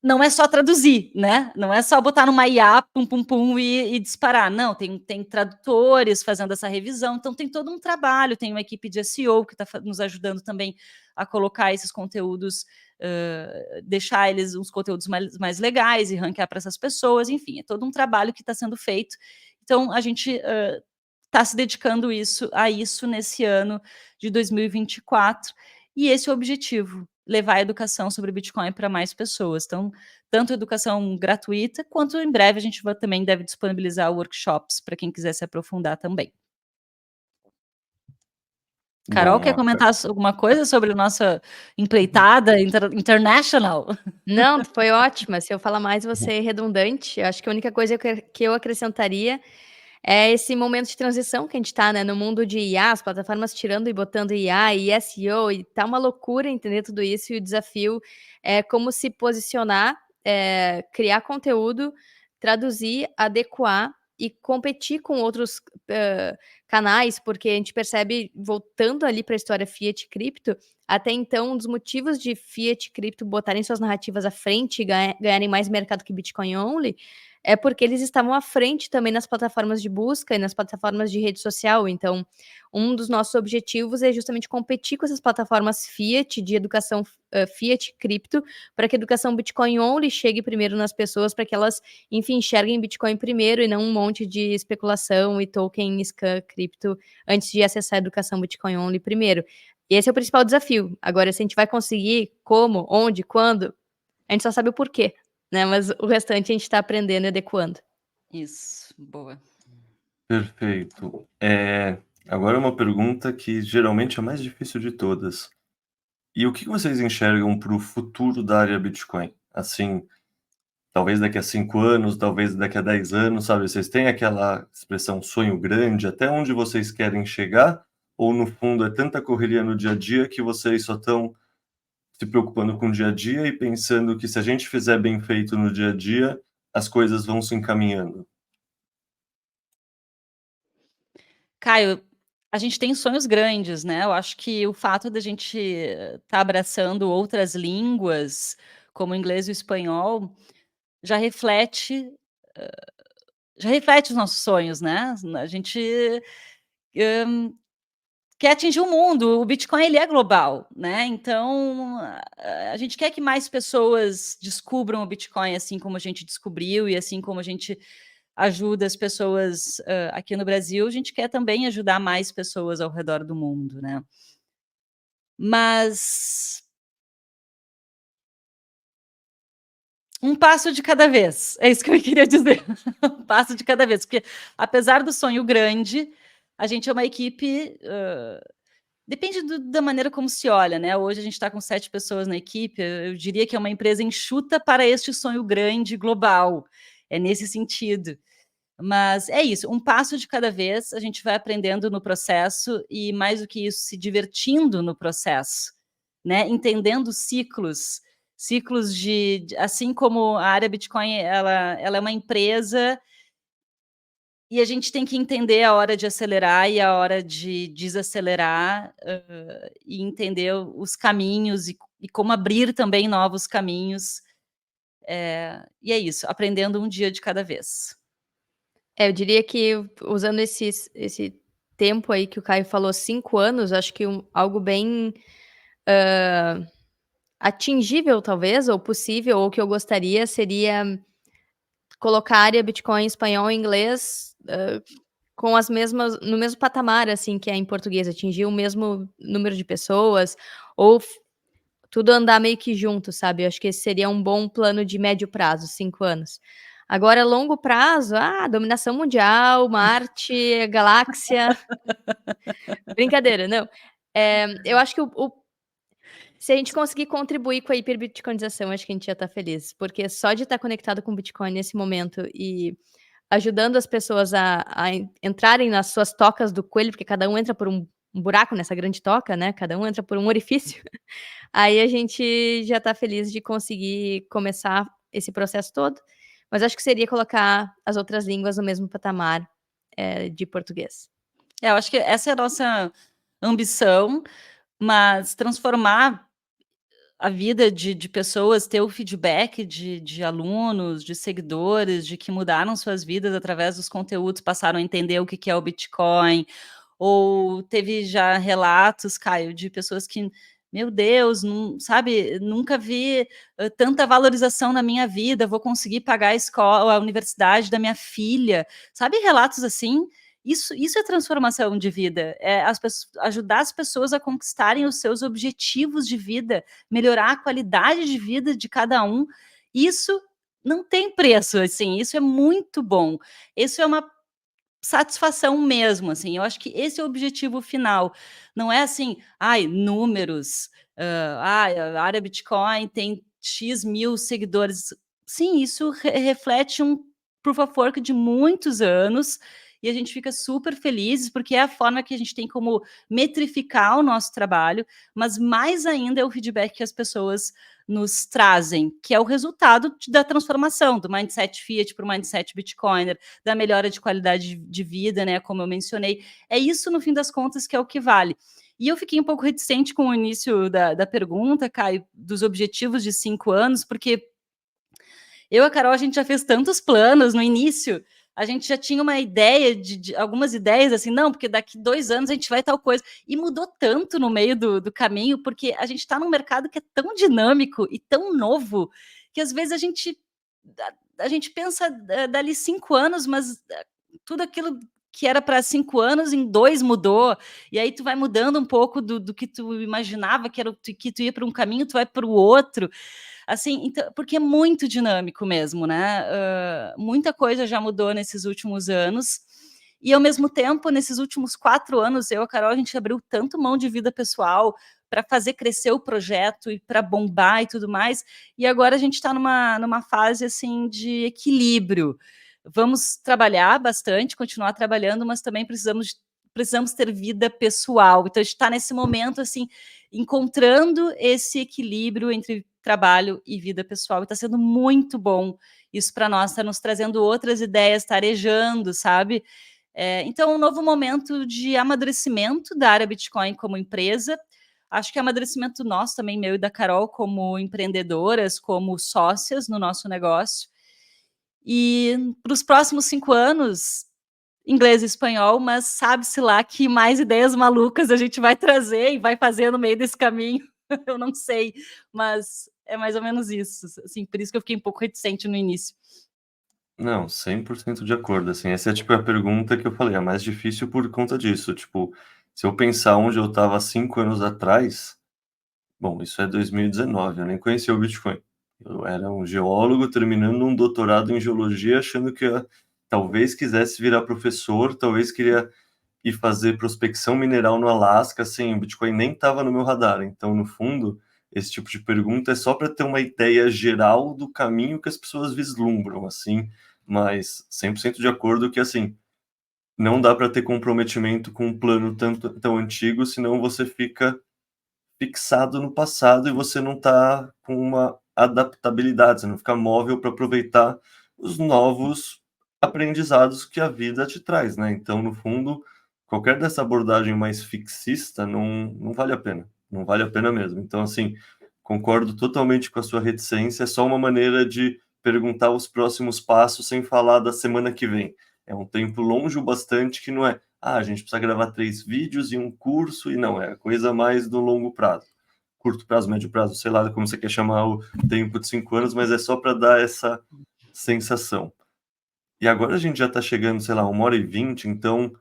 não é só traduzir, né? Não é só botar numa IA, pum, pum, pum, e disparar. Não, tem tradutores fazendo essa revisão, então tem todo um trabalho, tem uma equipe de SEO que está nos ajudando também a colocar esses conteúdos, deixar eles uns conteúdos mais legais e ranquear para essas pessoas, enfim, é todo um trabalho que está sendo feito. Então, a gente está se dedicando a isso nesse ano de 2024, e esse é o objetivo, levar a educação sobre Bitcoin para mais pessoas. Então, tanto educação gratuita, quanto em breve a gente também deve disponibilizar workshops para quem quiser se aprofundar também. Carol, Bom, quer comentar alguma coisa sobre a nossa empreitada international? Não, foi ótima. Se eu falar mais, vou ser redundante. Eu acho que a única coisa que eu acrescentaria é esse momento de transição que a gente está, né? No mundo de IA, as plataformas tirando e botando IA e SEO, e tá uma loucura entender tudo isso. E o desafio é como se posicionar, criar conteúdo, traduzir, adequar e competir com outros canais, porque a gente percebe, voltando ali para a história Fiat Cripto, até então, um dos motivos de Fiat Cripto botarem suas narrativas à frente e ganharem mais mercado que Bitcoin Only é porque eles estavam à frente também nas plataformas de busca e nas plataformas de rede social. Então, um dos nossos objetivos é justamente competir com essas plataformas Fiat, de educação Fiat Cripto, para que a educação Bitcoin Only chegue primeiro nas pessoas, para que elas, enfim, enxerguem Bitcoin primeiro e não um monte de especulação e token, scam, cripto, antes de acessar a educação Bitcoin Only primeiro. E esse é o principal desafio. Agora, se a gente vai conseguir, como, onde, quando, a gente só sabe o porquê, né? Mas o restante a gente está aprendendo e adequando. Isso, boa. Perfeito. Agora uma pergunta que geralmente é a mais difícil de todas. E o que vocês enxergam para o futuro da área Bitcoin? Assim, talvez daqui a 5 anos, talvez daqui a 10 anos, sabe? Vocês têm aquela expressão sonho grande, até onde vocês querem chegar? Ou no fundo é tanta correria no dia a dia que vocês só estão se preocupando com o dia a dia e pensando que se a gente fizer bem feito no dia a dia, as coisas vão se encaminhando? Caio, a gente tem sonhos grandes, né? Eu acho que o fato da gente estar abraçando outras línguas, como o inglês e o espanhol, já reflete, já reflete os nossos sonhos, né? A gente quer atingir o mundo. O Bitcoin ele é global, né? Então a gente quer que mais pessoas descubram o Bitcoin assim como a gente descobriu e assim como a gente ajuda as pessoas aqui no Brasil, a gente quer também ajudar mais pessoas ao redor do mundo, né? Mas um passo de cada vez, é isso que eu queria dizer. Um passo de cada vez, porque apesar do sonho grande, a gente é uma equipe. Depende da maneira como se olha, né? Hoje a gente está com 7 pessoas na equipe, eu diria que é uma empresa enxuta para este sonho grande global. É nesse sentido. Mas é isso, um passo de cada vez, a gente vai aprendendo no processo e, mais do que isso, se divertindo no processo, né? Entendendo ciclos assim como a área Bitcoin, ela é uma empresa e a gente tem que entender a hora de acelerar e a hora de desacelerar, e entender os caminhos e como abrir também novos caminhos. E é isso, aprendendo um dia de cada vez. Eu diria que usando esse tempo aí que o Caio falou, 5 anos, acho que algo bem atingível, talvez, ou possível, ou que eu gostaria, seria colocar a área Bitcoin em espanhol e inglês com as mesmas, no mesmo patamar, assim, que é em português, atingir o mesmo número de pessoas, ou tudo andar meio que junto, sabe? Eu acho que esse seria um bom plano de médio prazo, 5 anos. Agora, longo prazo, dominação mundial, Marte, galáxia. Brincadeira, não. Eu acho que se a gente conseguir contribuir com a hiperbitcoinização, acho que a gente já tá feliz. Porque só de estar conectado com o Bitcoin nesse momento e ajudando as pessoas a entrarem nas suas tocas do coelho, porque cada um entra por um buraco nessa grande toca, né? Cada um entra por um orifício. Aí a gente já tá feliz de conseguir começar esse processo todo. Mas acho que seria colocar as outras línguas no mesmo patamar de português. Eu acho que essa é a nossa ambição, mas transformar a vida de pessoas, ter o feedback de alunos, de seguidores, de que mudaram suas vidas através dos conteúdos, passaram a entender o que é o Bitcoin, ou teve já relatos, Caio, de pessoas que, meu Deus, sabe, nunca vi tanta valorização na minha vida, vou conseguir pagar a escola, a universidade da minha filha, sabe, relatos assim. Isso é transformação de vida, é ajudar as pessoas a conquistarem os seus objetivos de vida, melhorar a qualidade de vida de cada um. Isso não tem preço, assim, isso é muito bom. Isso é uma satisfação mesmo, assim. Eu acho que esse é o objetivo final. Não é assim, ai, números, a área Bitcoin tem X mil seguidores. Sim, isso reflete um proof of work de muitos anos e a gente fica super felizes porque é a forma que a gente tem como metrificar o nosso trabalho, mas mais ainda é o feedback que as pessoas nos trazem, que é o resultado da transformação do mindset Fiat para o mindset Bitcoiner, da melhora de qualidade de vida, né? Como eu mencionei. É isso, no fim das contas, que é o que vale. E eu fiquei um pouco reticente com o início da pergunta, Caio, dos objetivos de 5 anos, porque eu e a Carol, a gente já fez tantos planos no início, a gente já tinha uma ideia de algumas ideias, assim, não, porque daqui 2 anos a gente vai tal coisa. E mudou tanto no meio do caminho, porque a gente está num mercado que é tão dinâmico e tão novo, que às vezes a gente pensa dali 5 anos, mas tudo aquilo que era para 5 anos, em 2 mudou, e aí tu vai mudando um pouco do que tu imaginava, que tu ia para um caminho, tu vai para o outro. Assim, então, porque é muito dinâmico mesmo, né? Muita coisa já mudou nesses últimos anos. E, ao mesmo tempo, nesses últimos 4 anos, eu e a Carol, a gente abriu tanto mão de vida pessoal para fazer crescer o projeto e para bombar e tudo mais. E agora a gente está numa fase assim de equilíbrio. Vamos trabalhar bastante, continuar trabalhando, mas também precisamos ter vida pessoal. Então, a gente está nesse momento assim, encontrando esse equilíbrio entre trabalho e vida pessoal. E está sendo muito bom isso para nós, está nos trazendo outras ideias, tarejando, sabe? Então, um novo momento de amadurecimento da área Bitcoin como empresa. Acho que amadurecimento nosso também, meu e da Carol, como empreendedoras, como sócias no nosso negócio. E para os próximos 5 anos, inglês e espanhol, mas sabe-se lá que mais ideias malucas a gente vai trazer e vai fazer no meio desse caminho. Eu não sei, mas é mais ou menos isso. Assim, por isso que eu fiquei um pouco reticente no início. Não, 100% de acordo, assim, essa é, tipo, a pergunta que eu falei, a mais difícil por conta disso, tipo, se eu pensar onde eu estava 5 anos atrás, bom, isso é 2019, eu nem conhecia o Bitcoin. Eu era um geólogo terminando um doutorado em geologia, achando que talvez quisesse virar professor, talvez queria ir fazer prospecção mineral no Alasca, assim, o Bitcoin nem estava no meu radar. Então, no fundo, esse tipo de pergunta é só para ter uma ideia geral do caminho que as pessoas vislumbram, assim, mas 100% de acordo que, assim, não dá para ter comprometimento com um plano tão antigo, senão você fica fixado no passado e você não está com uma adaptabilidade, você não fica móvel para aproveitar os novos aprendizados que a vida te traz, né. Então, no fundo, qualquer dessa abordagem mais fixista não vale a pena, não vale a pena mesmo. Então, assim, concordo totalmente com a sua reticência, é só uma maneira de perguntar os próximos passos sem falar da semana que vem. É um tempo longe o bastante que não é: "Ah, a gente precisa gravar 3 vídeos e um curso", e não, é coisa mais do longo prazo. Curto prazo, médio prazo, sei lá como você quer chamar o tempo de 5 anos, mas é só para dar essa sensação. E agora a gente já está chegando, sei lá, 1h20, então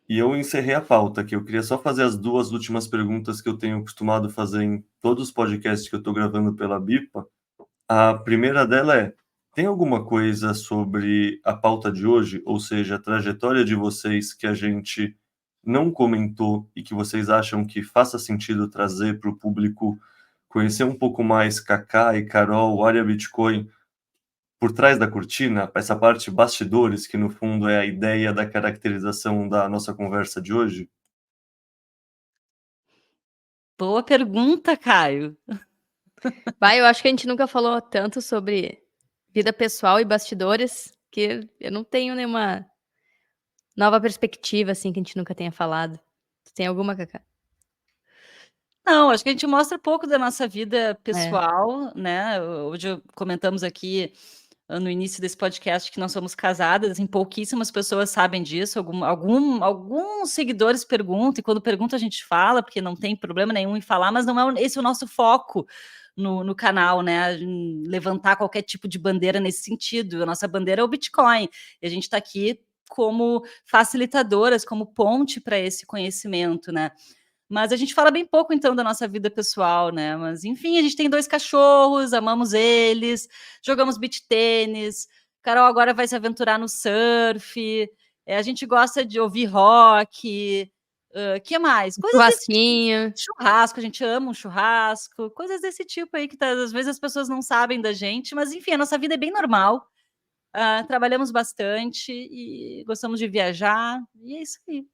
e eu encerrei a pauta aqui, eu queria só fazer as 2 últimas perguntas que eu tenho costumado fazer em todos os podcasts que eu estou gravando pela Bipa. A primeira dela é: tem alguma coisa sobre a pauta de hoje, ou seja, a trajetória de vocês que a gente não comentou e que vocês acham que faça sentido trazer para o público conhecer um pouco mais Kaká e Carol, Área Bitcoin, por trás da cortina, essa parte bastidores, que no fundo é a ideia da caracterização da nossa conversa de hoje? Boa pergunta, Caio. Vai, eu acho que a gente nunca falou tanto sobre vida pessoal e bastidores, que eu não tenho nenhuma nova perspectiva, assim, que a gente nunca tenha falado. Tu tem alguma, Cacá? Não, acho que a gente mostra pouco da nossa vida É. pessoal, né, hoje comentamos aqui, no início desse podcast que nós somos casadas, assim, pouquíssimas pessoas sabem disso, alguns seguidores perguntam e quando perguntam a gente fala, porque não tem problema nenhum em falar, mas não é esse o nosso foco no canal, né, levantar qualquer tipo de bandeira nesse sentido, a nossa bandeira é o Bitcoin, e a gente está aqui como facilitadoras, como ponte para esse conhecimento, né. Mas a gente fala bem pouco, então, da nossa vida pessoal, né, mas enfim, a gente tem 2 cachorros, amamos eles, jogamos beach tênis, Carol agora vai se aventurar no surf, a gente gosta de ouvir rock, que mais? Coisas desse tipo. Churrasquinho. Churrasco, a gente ama um churrasco, coisas desse tipo aí que às vezes as pessoas não sabem da gente, mas enfim, a nossa vida é bem normal, trabalhamos bastante e gostamos de viajar, e é isso aí.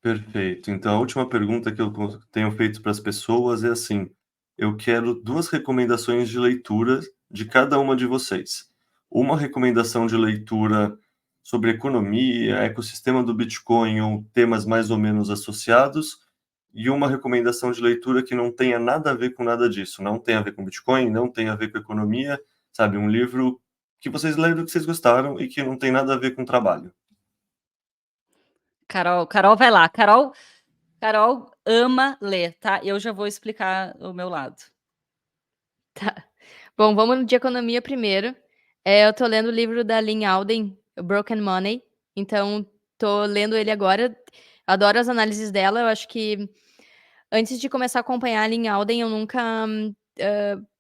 Perfeito. Então, a última pergunta que eu tenho feito para as pessoas é assim: eu quero 2 recomendações de leitura de cada uma de vocês. Uma recomendação de leitura sobre economia, ecossistema do Bitcoin ou temas mais ou menos associados, e uma recomendação de leitura que não tenha nada a ver com nada disso, não tem a ver com Bitcoin, não tem a ver com economia, sabe, um livro que vocês leram, que vocês gostaram e que não tem nada a ver com trabalho. Carol vai lá. Carol ama ler, tá? Eu já vou explicar o meu lado. Tá. Bom, vamos no de economia primeiro. Eu tô lendo o livro da Lynn Alden, o Broken Money, então tô lendo ele agora. Adoro as análises dela, eu acho que antes de começar a acompanhar a Lynn Alden, eu nunca,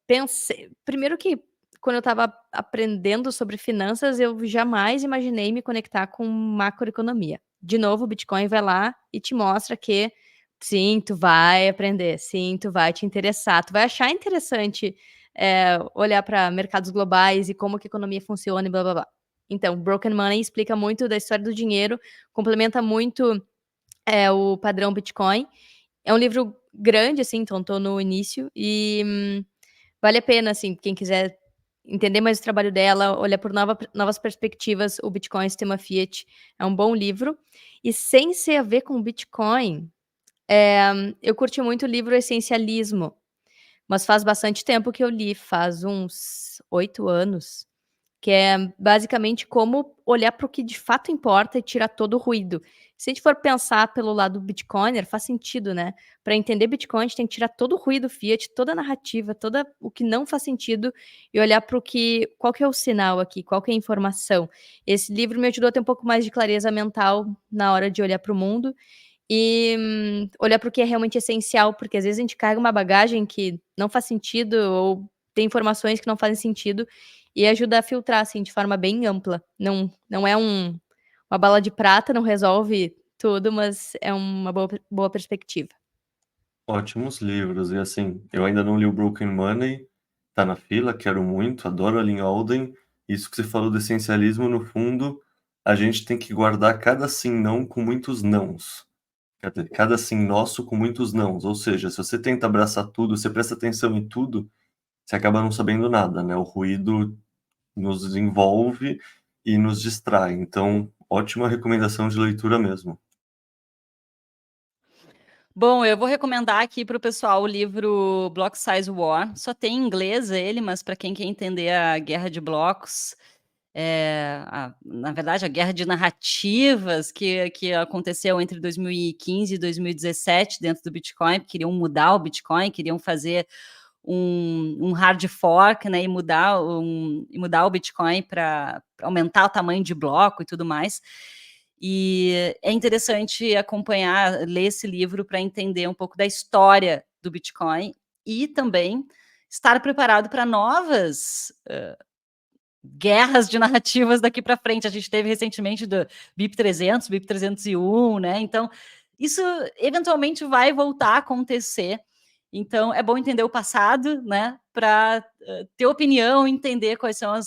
pensei primeiro que quando eu estava aprendendo sobre finanças, eu jamais imaginei me conectar com macroeconomia. De novo, o Bitcoin vai lá e te mostra que sim, tu vai aprender, sim, tu vai te interessar, tu vai achar interessante, olhar para mercados globais e como que a economia funciona e blá-blá-blá. Então, Broken Money explica muito da história do dinheiro, complementa muito, o padrão Bitcoin. É um livro grande, assim, então tô no início e, vale a pena, assim, quem quiser entender mais o trabalho dela, olhar por novas perspectivas, o Bitcoin Sistema Fiat é um bom livro. E sem ser a ver com Bitcoin, eu curti muito o livro Essencialismo, mas faz bastante tempo que eu li, faz uns 8 anos. Que é basicamente como olhar para o que de fato importa e tirar todo o ruído. Se a gente for pensar pelo lado bitcoiner, faz sentido, né? Para entender Bitcoin, a gente tem que tirar todo o ruído fiat, toda a narrativa, toda o que não faz sentido e olhar para o que, qual que é o sinal aqui, qual que é a informação. Esse livro me ajudou a ter um pouco mais de clareza mental na hora de olhar para o mundo e olhar para o que é realmente essencial, porque às vezes a gente carrega uma bagagem que não faz sentido ou tem informações que não fazem sentido e ajuda a filtrar, assim, de forma bem ampla. Não é uma bala de prata, não resolve tudo, mas é uma boa perspectiva. Ótimos livros, e assim, eu ainda não li o Broken Money, tá na fila, quero muito, adoro a Lynn Alden. Isso que você falou do essencialismo, no fundo, a gente tem que guardar cada sim não com muitos nãos. Cada sim nosso com muitos nãos. Ou seja, se você tenta abraçar tudo, você presta atenção em tudo, você acaba não sabendo nada, né? O ruído nos envolve e nos distrai. Então, ótima recomendação de leitura mesmo. Bom, eu vou recomendar aqui para o pessoal o livro Block Size War. Só tem em inglês ele, mas para quem quer entender a guerra de blocos, na verdade, a guerra de narrativas que aconteceu entre 2015 e 2017 dentro do Bitcoin, queriam mudar o Bitcoin, queriam fazer um hard fork, né, e mudar o Bitcoin para aumentar o tamanho de bloco e tudo mais. E é interessante acompanhar, ler esse livro para entender um pouco da história do Bitcoin e também estar preparado para novas guerras de narrativas daqui para frente. A gente teve recentemente do BIP 300, BIP 301, né? Então, isso eventualmente vai voltar a acontecer. Então, é bom entender o passado, né? Para ter opinião, entender quais são o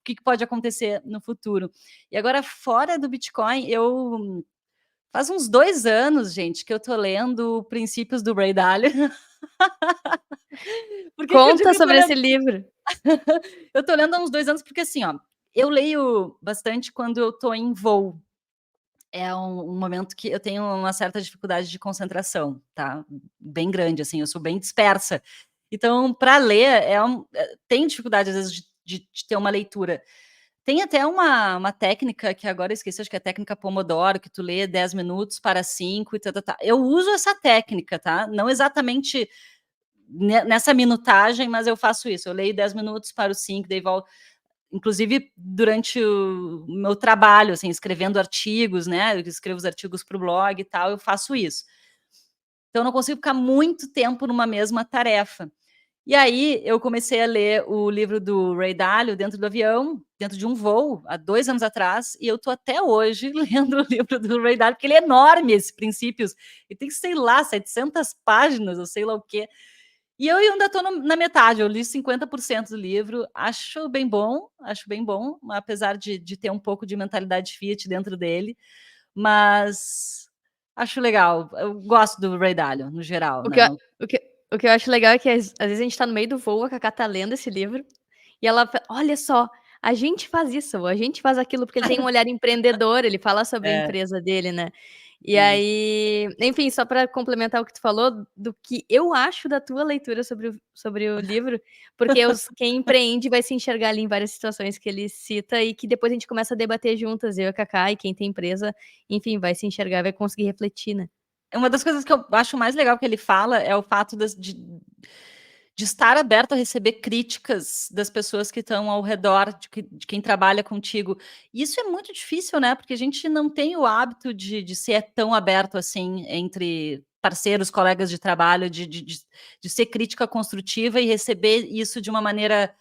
que pode acontecer no futuro. E agora, fora do Bitcoin, faz uns 2 anos, gente, que eu tô lendo Princípios do Ray Dalio. Por que eu digo Conta que eu tô sobre esse lendo? livro. Eu tô lendo há uns 2 anos, porque assim, ó, eu leio bastante quando eu tô em voo. é um momento que eu tenho uma certa dificuldade de concentração, tá? Bem grande, assim, eu sou bem dispersa. Então, para ler, tenho dificuldade, às vezes, de ter uma leitura. Tem até uma técnica que agora eu esqueci, acho que é a técnica Pomodoro, que tu lê 10 minutos para 5 e tá, tá, tá. Eu uso essa técnica, tá? Não exatamente nessa minutagem, mas eu faço isso. Eu leio 10 minutos para os 5, daí volto. Inclusive, durante o meu trabalho, assim, escrevendo artigos, né? Eu escrevo os artigos para o blog e tal, eu faço isso. Então, eu não consigo ficar muito tempo numa mesma tarefa. E aí, eu comecei a ler o livro do Ray Dalio dentro do avião, dentro de um voo, há 2 anos atrás, e eu tô até hoje lendo o livro do Ray Dalio, porque ele é enorme, esses princípios, e tem, sei lá, 700 páginas, ou sei lá o quê. E eu ainda estou na metade, eu li 50% do livro, acho bem bom, apesar de ter um pouco de mentalidade Fiat dentro dele, mas acho legal. Eu gosto do Ray Dalio, no geral, O que né? eu o que o que eu acho legal é que às vezes a gente tá no meio do voo, a Cacá tá lendo esse livro, e ela olha só, a gente faz isso, a gente faz aquilo, porque ele tem um olhar empreendedor, ele fala sobre a É, empresa dele, né. E isso. aí, enfim, só para complementar o que tu falou, do que eu acho da tua leitura sobre o livro, porque quem empreende vai se enxergar ali em várias situações que ele cita e que depois a gente começa a debater juntas, eu e a Cacá, e quem tem empresa, enfim, vai se enxergar, vai conseguir refletir, né. Uma das coisas que eu acho mais legal que ele fala é o fato de estar aberto a receber críticas das pessoas que estão ao redor, de quem trabalha contigo. Isso é muito difícil, né? Porque a gente não tem o hábito de ser tão aberto assim entre parceiros, colegas de trabalho, de ser crítica construtiva e receber isso de uma maneira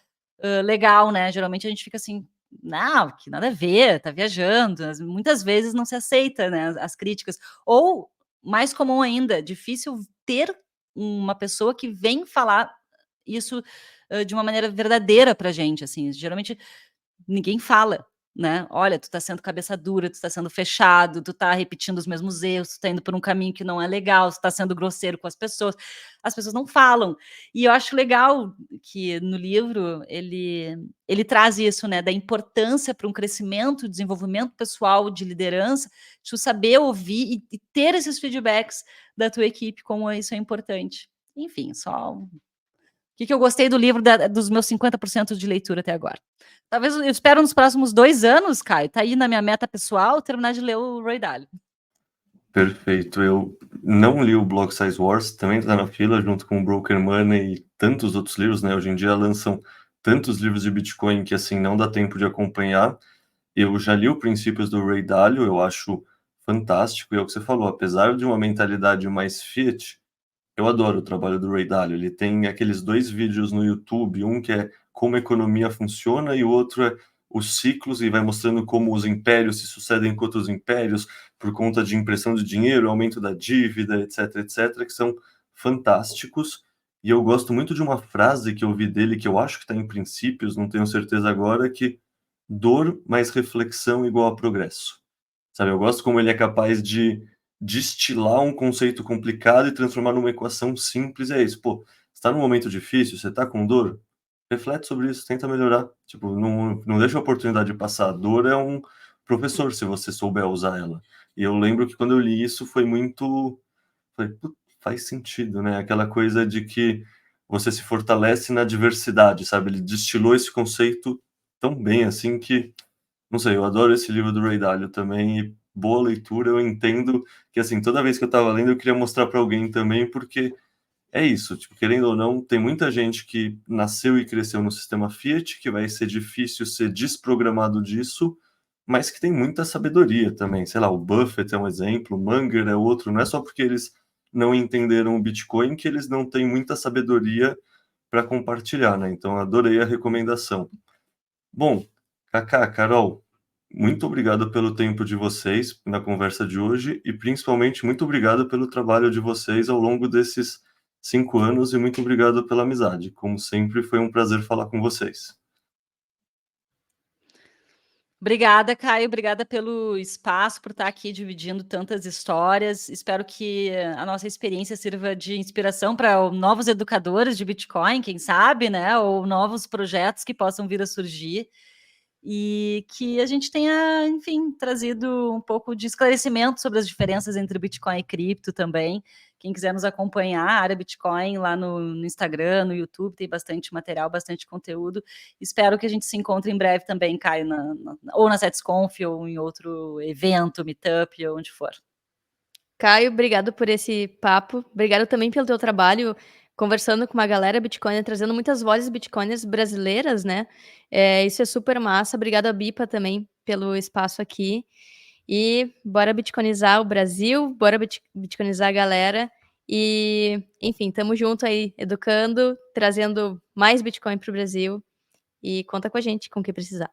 legal, né? Geralmente a gente fica assim, não, que nada a ver, tá viajando. Muitas vezes não se aceita, né, as críticas. Ou, mais comum ainda, difícil ter uma pessoa que vem falar isso, de uma maneira verdadeira pra gente, assim, geralmente ninguém fala, né. "Olha, tu tá sendo cabeça dura, tu tá sendo fechado, tu tá repetindo os mesmos erros, tu tá indo por um caminho que não é legal, tu tá sendo grosseiro com as pessoas". As pessoas não falam. E eu acho legal que no livro ele traz isso, né, da importância para um crescimento, desenvolvimento pessoal, de liderança, de tu saber ouvir e ter esses feedbacks da tua equipe, como isso é importante. Enfim, só que eu gostei do livro dos meus 50% de leitura até agora. Talvez eu espero nos próximos 2 anos, Caio, tá aí na minha meta pessoal, terminar de ler o Ray Dalio. Perfeito. Eu não li o Block Size Wars, também está na fila, junto com o Broker Money e tantos outros livros, né? Hoje em dia lançam tantos livros de Bitcoin que, assim, não dá tempo de acompanhar. Eu já li o Princípios do Ray Dalio, eu acho fantástico, e é o que você falou, apesar de uma mentalidade mais Fiat, eu adoro o trabalho do Ray Dalio. Ele tem aqueles 2 vídeos no YouTube, um que é como a economia funciona e o outro é os ciclos, e vai mostrando como os impérios se sucedem com outros impérios por conta de impressão de dinheiro, aumento da dívida, etc, etc, que são fantásticos. E eu gosto muito de uma frase que eu vi dele, que eu acho que está em Princípios, não tenho certeza agora, que dor mais reflexão igual a progresso. Sabe, eu gosto como ele é capaz de destilar um conceito complicado e transformar numa equação simples, é isso. Pô, você tá num momento difícil, você tá com dor, reflete sobre isso, tenta melhorar. Tipo, não deixa a oportunidade de passar. A dor é um professor, se você souber usar ela. E eu lembro que quando eu li isso foi muito, falei: "Putz, faz sentido", né, aquela coisa de que você se fortalece na adversidade, sabe. Ele destilou esse conceito tão bem, assim, que não sei, eu adoro esse livro do Ray Dalio também e boa leitura. Eu entendo que, assim, toda vez que eu estava lendo eu queria mostrar para alguém também, porque é isso, tipo, querendo ou não, tem muita gente que nasceu e cresceu no sistema Fiat, que vai ser difícil ser desprogramado disso, mas que tem muita sabedoria também. Sei lá, o Buffett é um exemplo, o Munger é outro. Não é só porque eles não entenderam o Bitcoin que eles não têm muita sabedoria para compartilhar, né? Então, adorei a recomendação. Bom, Kaká, Carol, muito obrigado pelo tempo de vocês na conversa de hoje e principalmente muito obrigado pelo trabalho de vocês ao longo desses 5 anos e muito obrigado pela amizade. Como sempre, foi um prazer falar com vocês. Obrigada, Caio, obrigada pelo espaço, por estar aqui dividindo tantas histórias. Espero que a nossa experiência sirva de inspiração para novos educadores de Bitcoin, quem sabe, né, ou novos projetos que possam vir a surgir. e que a gente tenha, enfim, trazido um pouco de esclarecimento sobre as diferenças entre Bitcoin e cripto também. Quem quiser nos acompanhar, a área Bitcoin lá no Instagram, no YouTube, tem bastante material, bastante conteúdo. Espero que a gente se encontre em breve também, Caio, ou na SetsConf, ou em outro evento, meetup, ou onde for. Caio, obrigado por esse papo. Obrigado também pelo teu trabalho, conversando com uma galera bitcoiner, trazendo muitas vozes bitcoiners brasileiras, né? Isso é super massa. Obrigado a Bipa também pelo espaço aqui. E bora bitcoinizar o Brasil, bora bitcoinizar a galera. E, enfim, tamo junto aí, educando, trazendo mais Bitcoin para o Brasil. E conta com a gente com o que precisar.